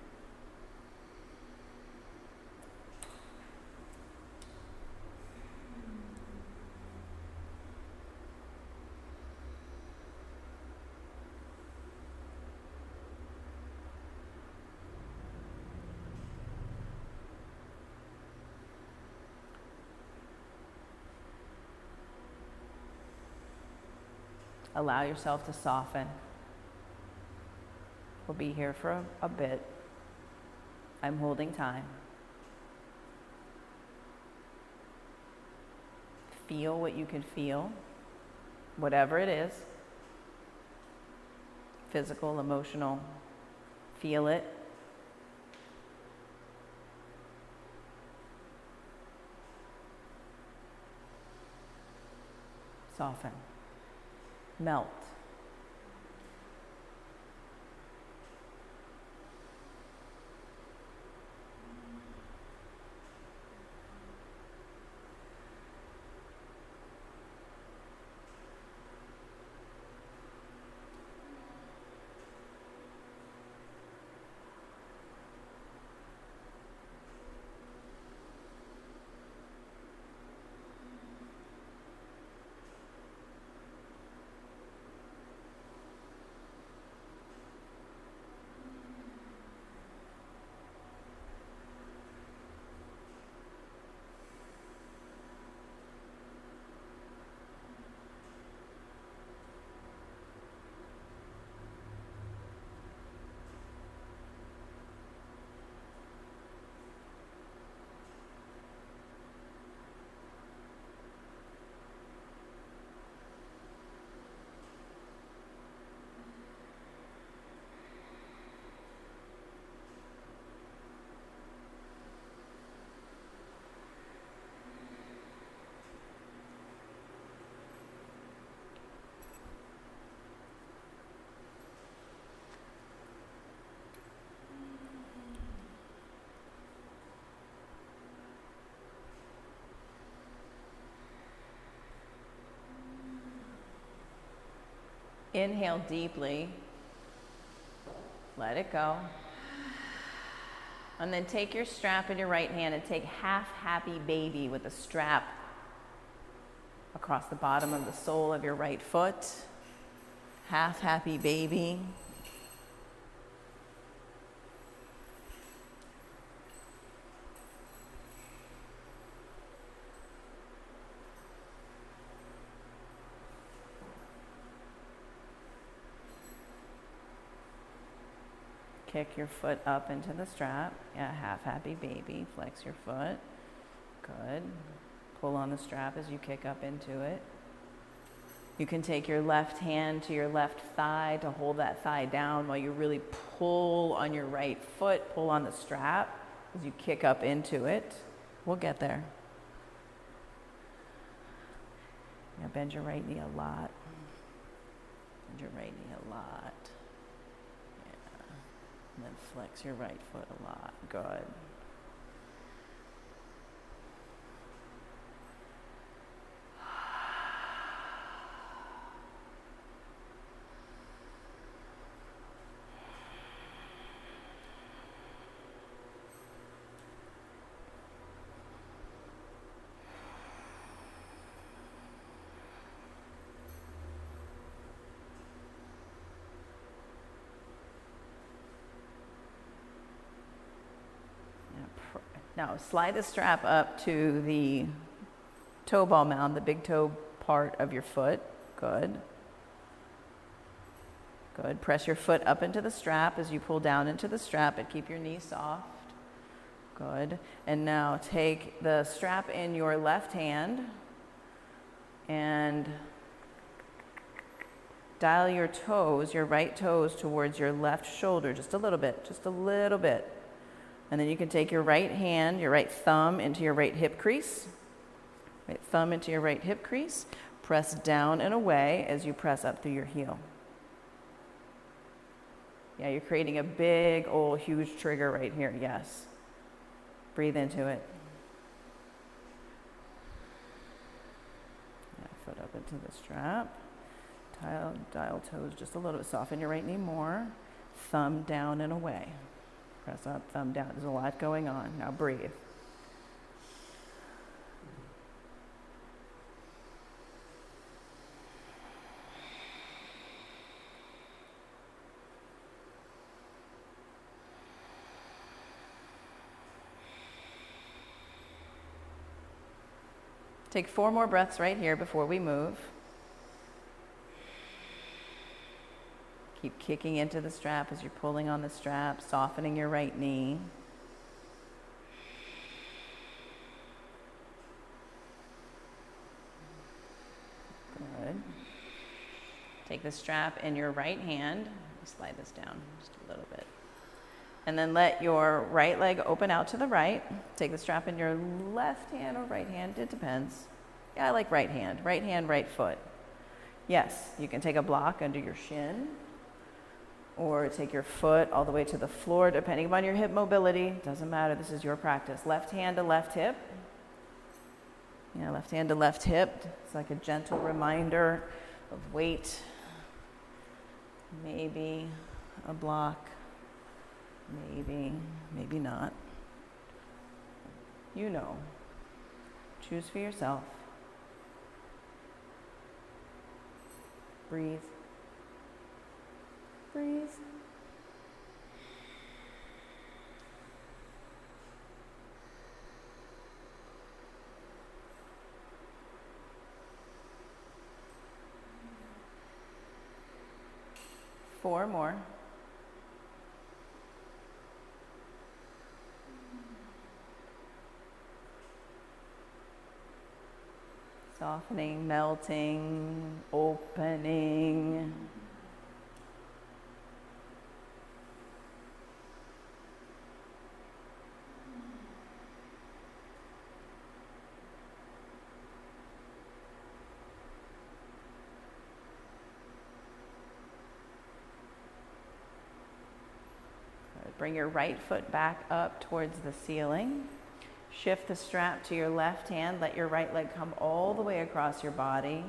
[SPEAKER 1] Allow yourself to soften. We'll be here for a bit. I'm holding time. Feel what you can feel, whatever it is. Physical, emotional, feel it. Soften. Melt. Inhale deeply. Let it go. And then take your strap in your right hand and take half happy baby with a strap across the bottom of the sole of your right foot. Half happy baby. Kick your foot up into the strap. Yeah, half happy baby. Flex your foot. Good. Pull on the strap as you kick up into it. You can take your left hand to your left thigh to hold that thigh down while you really pull on your right foot. Pull on the strap as you kick up into it. We'll get there. Now bend your right knee a lot. Bend your right knee a lot. And then flex your right foot a lot. Good. Now slide the strap up to the toe ball mound, the big toe part of your foot. Good. Good. Press your foot up into the strap as you pull down into the strap, but keep your knee soft. Good. And now take the strap in your left hand and dial your toes, your right toes, towards your left shoulder just a little bit, just a little bit. And then you can take your right hand, your right thumb into your right hip crease. Right thumb into your right hip crease. Press down and away as you press up through your heel. Yeah, you're creating a big, old, huge trigger right here. Yes. Breathe into it. Yeah, foot up into the strap. Dial toes just a little bit. Soften your right knee more. Thumb down and away. Press up, thumb down. There's a lot going on. Now breathe. Take 4 more breaths right here before we move. Keep kicking into the strap as you're pulling on the strap, softening your right knee. Good. Take the strap in your right hand. Slide this down just a little bit. And then let your right leg open out to the right. Take the strap in your left hand or right hand. It depends. Yeah, I like right hand, right foot. Yes, you can take a block under your shin or take your foot all the way to the floor, depending upon your hip mobility. Doesn't matter, this is your practice. Left hand to left hip. Yeah, left hand to left hip. It's like a gentle reminder of weight. Maybe a block. Maybe, maybe not. You know. Choose for yourself. Breathe. Breathe. Four more. Softening, melting, opening. Good. Bring your right foot back up towards the ceiling. Shift the strap to your left hand. Let your right leg come all the way across your body.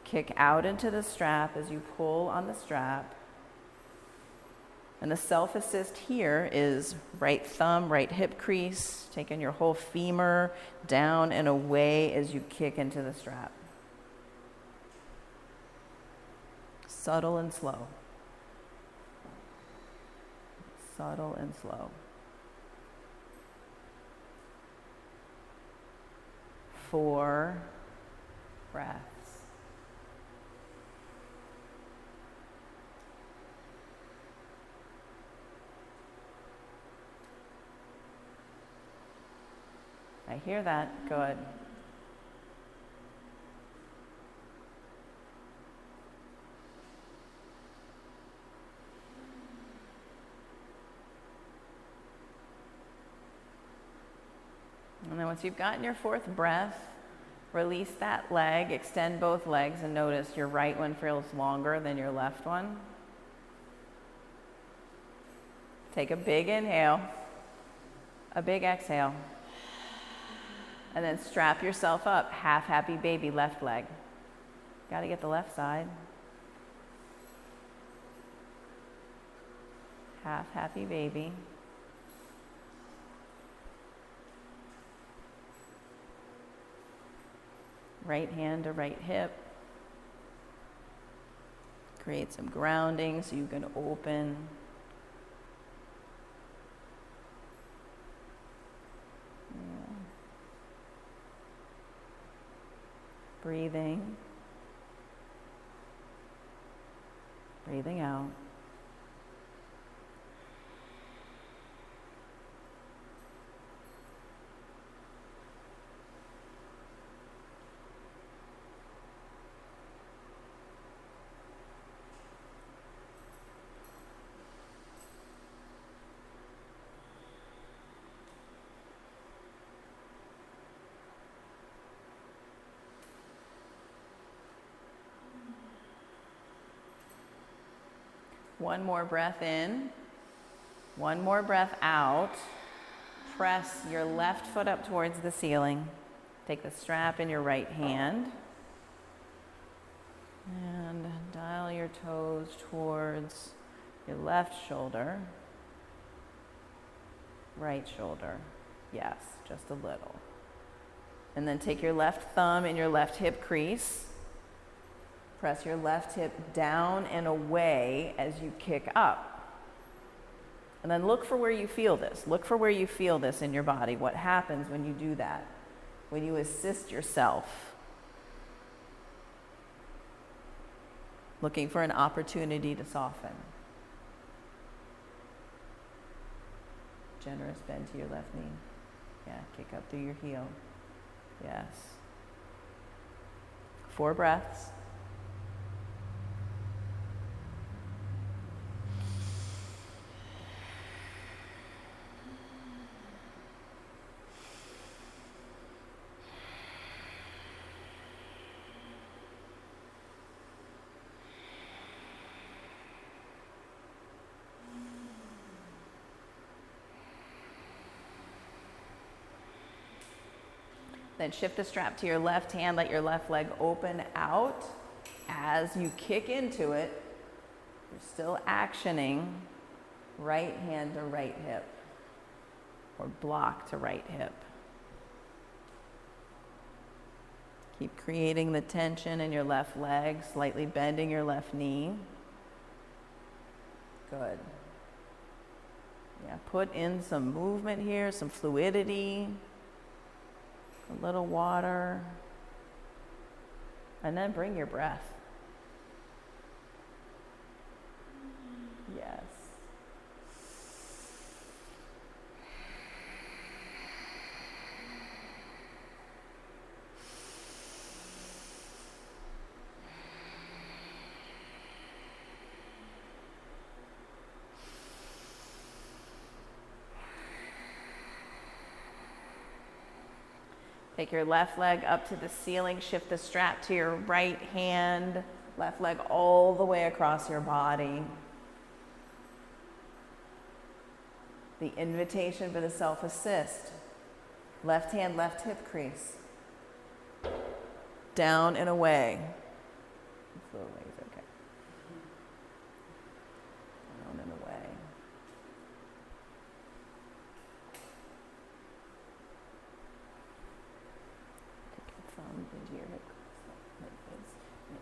[SPEAKER 1] Kick out into the strap as you pull on the strap. And the self-assist here is right thumb, right hip crease, taking your whole femur down and away as you kick into the strap. Subtle and slow. Subtle and slow. 4 breaths. I hear that. Good. And then once you've gotten your 4th breath, release that leg, extend both legs, and notice your right one feels longer than your left one. Take a big inhale, a big exhale, and then strap yourself up, half happy baby left leg. Got to get the left side. Half happy baby. Right hand to right hip. Create some grounding so you can open. Yeah. Breathing. Breathing out. One more breath in. One more breath out. Press your left foot up towards the ceiling. Take the strap in your right hand. And dial your toes towards your left shoulder. Right shoulder. Yes, just a little. And then take your left thumb in your left hip crease. Press your left hip down and away as you kick up. And then look for where you feel this. Look for where you feel this in your body. What happens when you do that? When you assist yourself. Looking for an opportunity to soften. Generous bend to your left knee. Yeah, kick up through your heel. Yes. 4 breaths. Then shift the strap to your left hand, let your left leg open out. As you kick into it, you're still actioning right hand to right hip or block to right hip. Keep creating the tension in your left leg, slightly bending your left knee. Good. Yeah, put in some movement here, some fluidity. A little water, and then bring your breath. Yes. Take your left leg up to the ceiling, shift the strap to your right hand, left leg all the way across your body. The invitation for the self-assist. Left hand, left hip crease. Down and away. This little way is okay. Down and away. Into your hip like this, and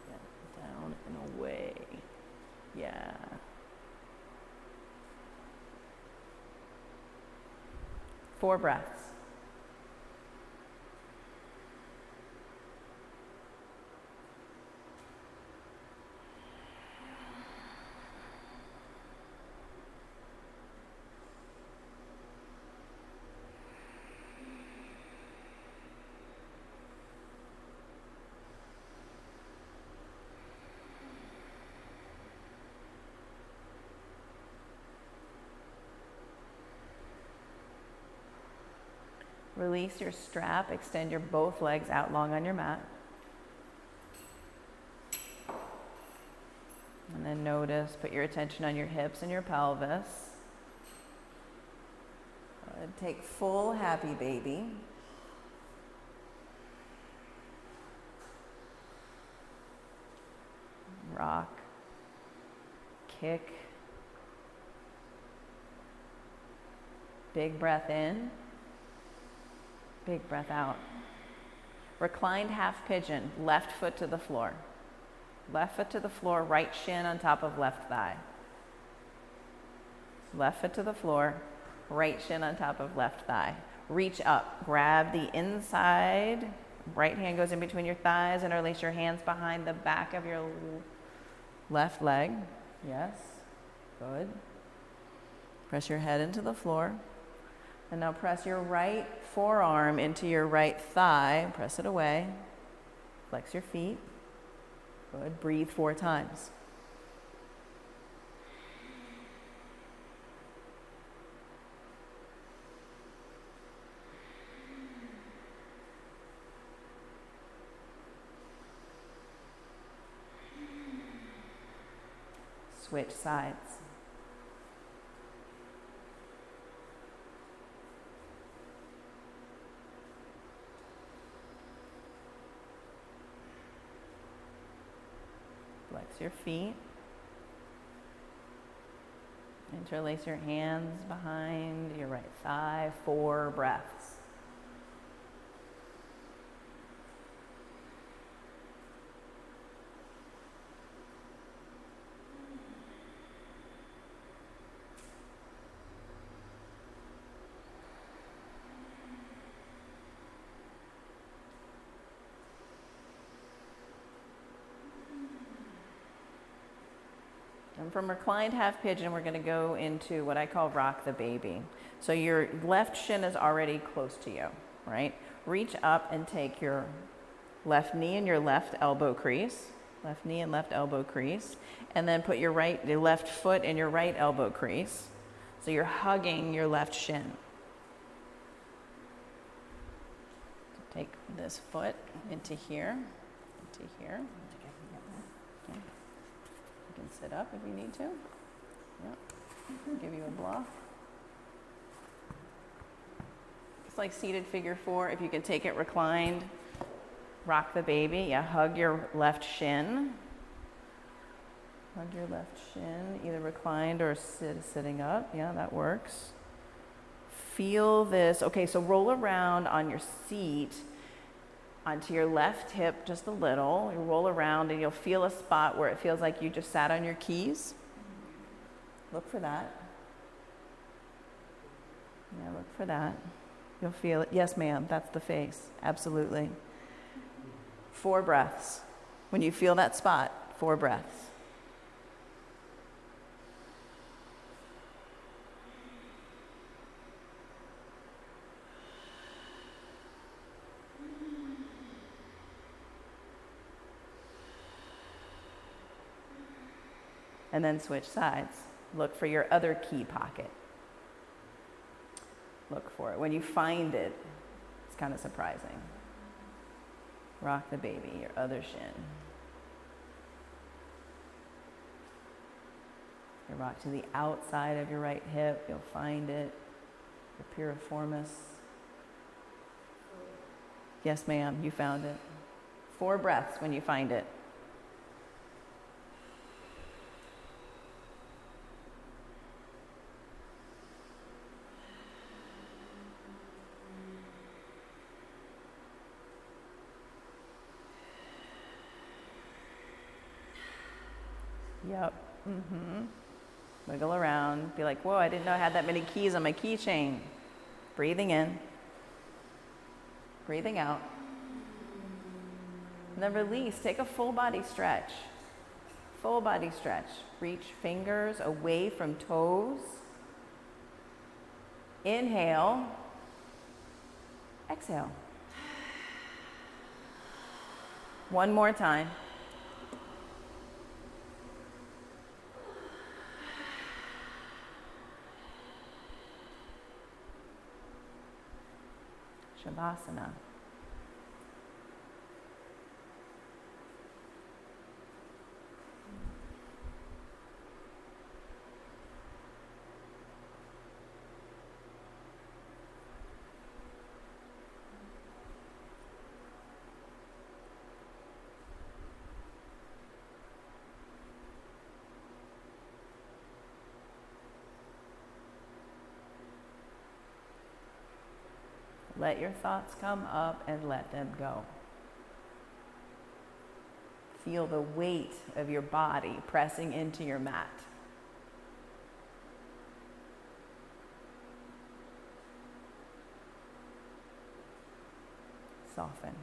[SPEAKER 1] then down and away. Yeah. Four breaths. Release your strap, extend your both legs out long on your mat. And then notice, put your attention on your hips and your pelvis. Take full happy baby. Rock, kick. Big breath in. Big breath out. Reclined half pigeon, left foot to the floor. Left foot to the floor, right shin on top of left thigh. Left foot to the floor, right shin on top of left thigh. Reach up, grab the inside, right hand goes in between your thighs, and release your hands behind the back of your left leg. Yes, good. Press your head into the floor. And now press your right forearm into your right thigh. Press it away. Flex your feet. Good. Breathe 4 times. switch sides. Flex your feet. Interlace your hands behind your right thigh, 4 breaths. And from reclined half pigeon, we're going to go into what I call rock the baby. So your left shin is already close to you, right? Reach up and take your left knee and your left elbow crease, left knee and left elbow crease, and then put your left foot in your right elbow crease. So you're hugging your left shin. Take this foot into here, Okay. You can sit up if you need to. Yep. Give you a block. It's like seated figure 4. If you can take it reclined, rock the baby. Yeah, hug your left shin. Hug your left shin, either reclined or sitting up. Yeah, that works. Feel this. Okay, so roll around on your seat onto your left hip just a little. You roll around and you'll feel a spot where it feels like you just sat on your keys. Look for that. Yeah, look for that. You'll feel it. Yes, ma'am, that's the face. Absolutely. 4 breaths. When you feel that spot, 4 breaths. And then switch sides. Look for your other key pocket. Look for it. When you find it, it's kind of surprising. Rock the baby, your other shin. You rock to the outside of your right hip, you'll find it. Your piriformis. Yes, ma'am, you found it. 4 breaths when you find it. Yep. Wiggle around. Be like, whoa, I didn't know I had that many keys on my keychain. Breathing in. Breathing out. And then release. Take a full body stretch. Full body stretch. Reach fingers away from toes. Inhale. Exhale. One more time. Shavasana. Let your thoughts come up and let them go. Feel the weight of your body pressing into your mat. Soften.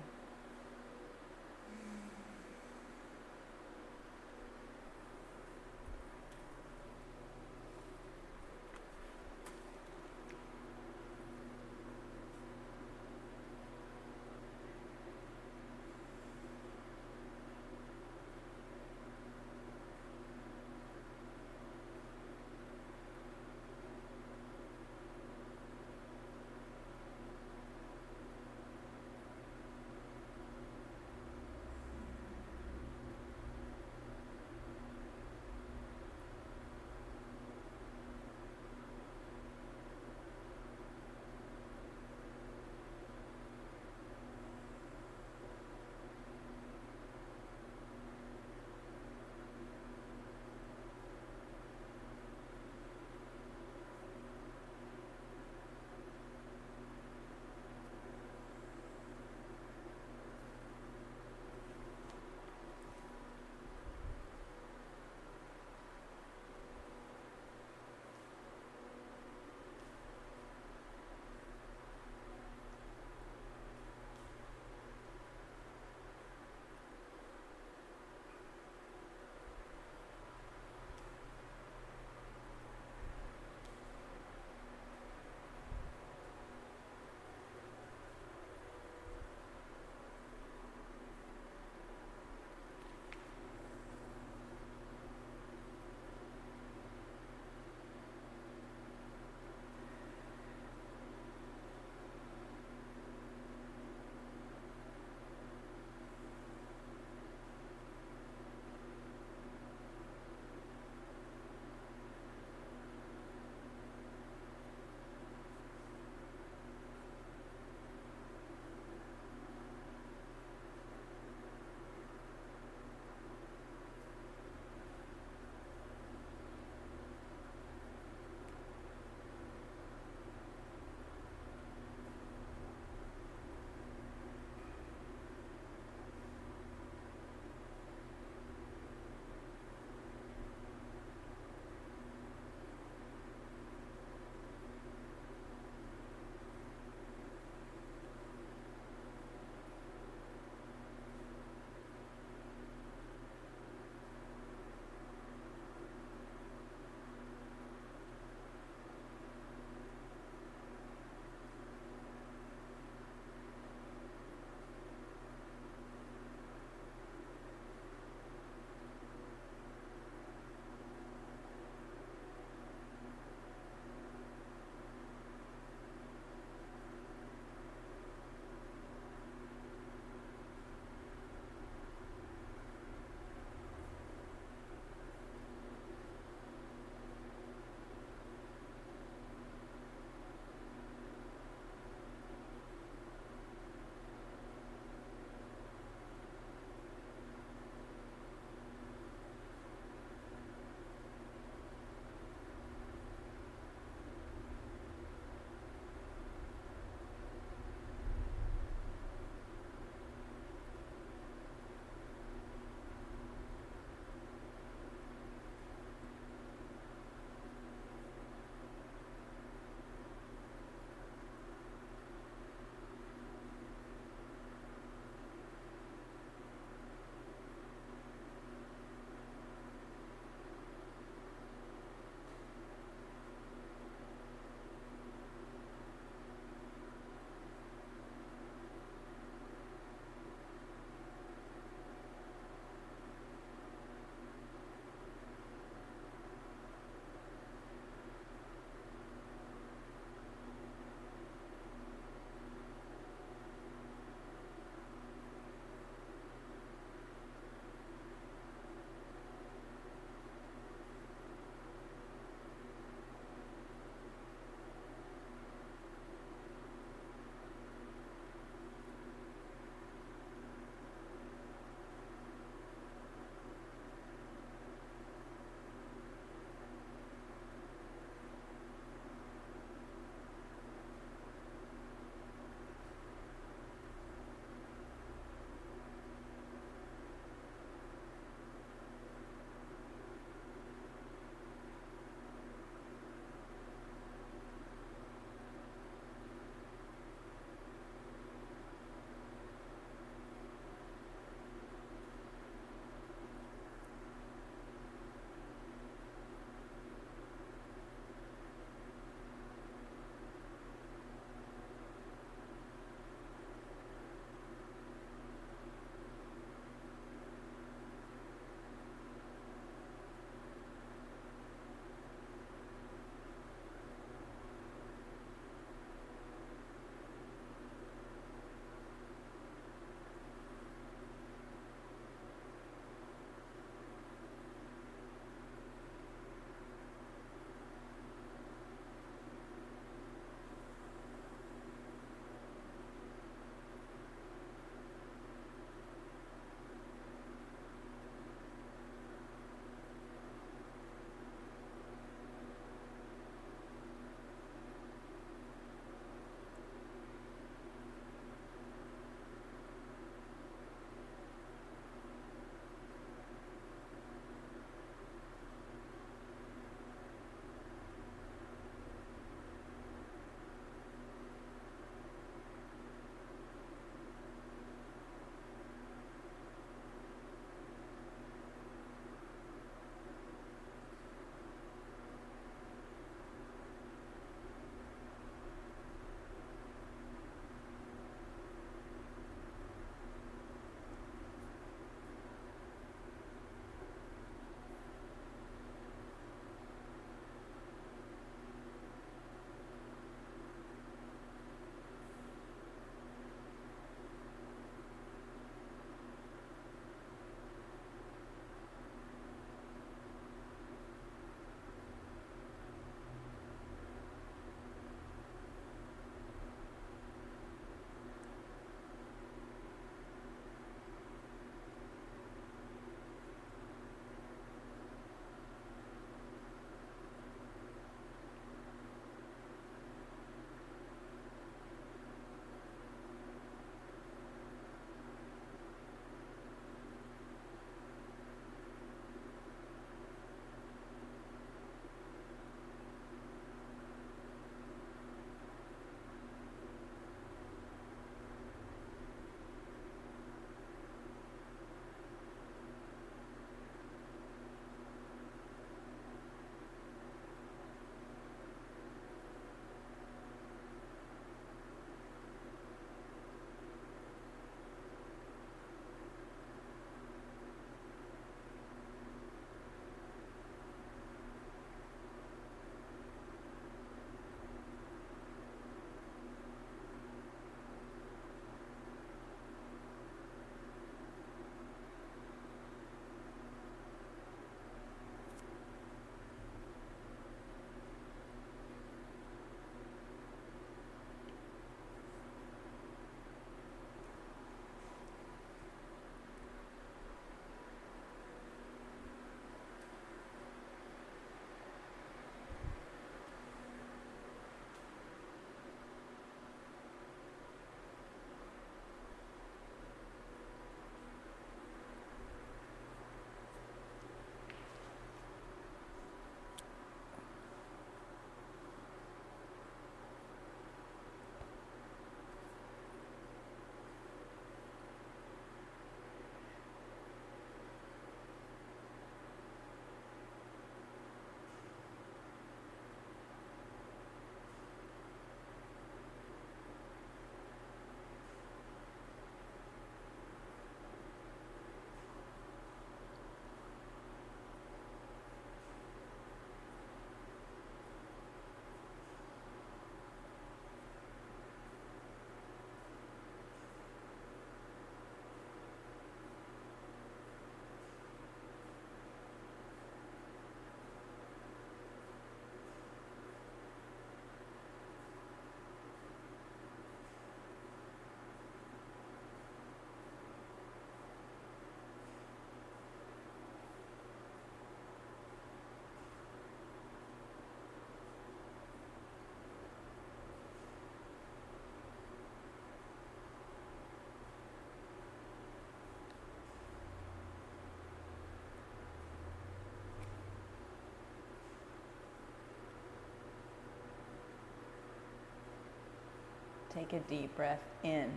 [SPEAKER 1] Take a deep breath in.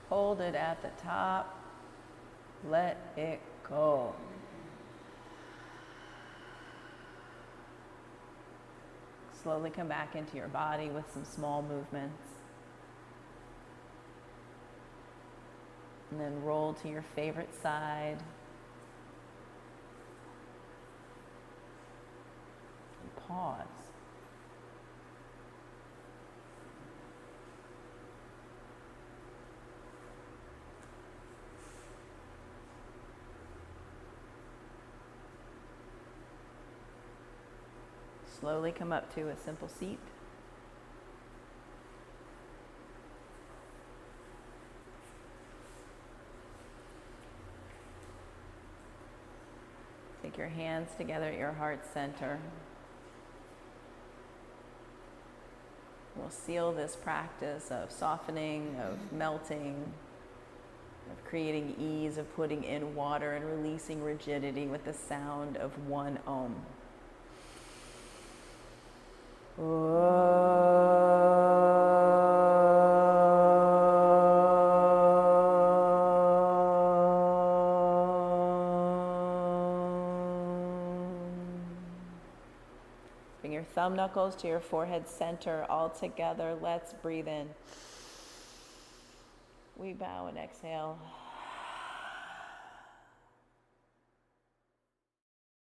[SPEAKER 1] Hold it at the top. Let it go. Slowly come back into your body with some small movements. And then roll to your favorite side. And pause. Slowly come up to a simple seat. Take your hands together at your heart center. We'll seal this practice of softening, of melting, of creating ease, of putting in water and releasing rigidity with the sound of one Om. Bring your thumb knuckles to your forehead center all together. Let's breathe in. We bow and exhale.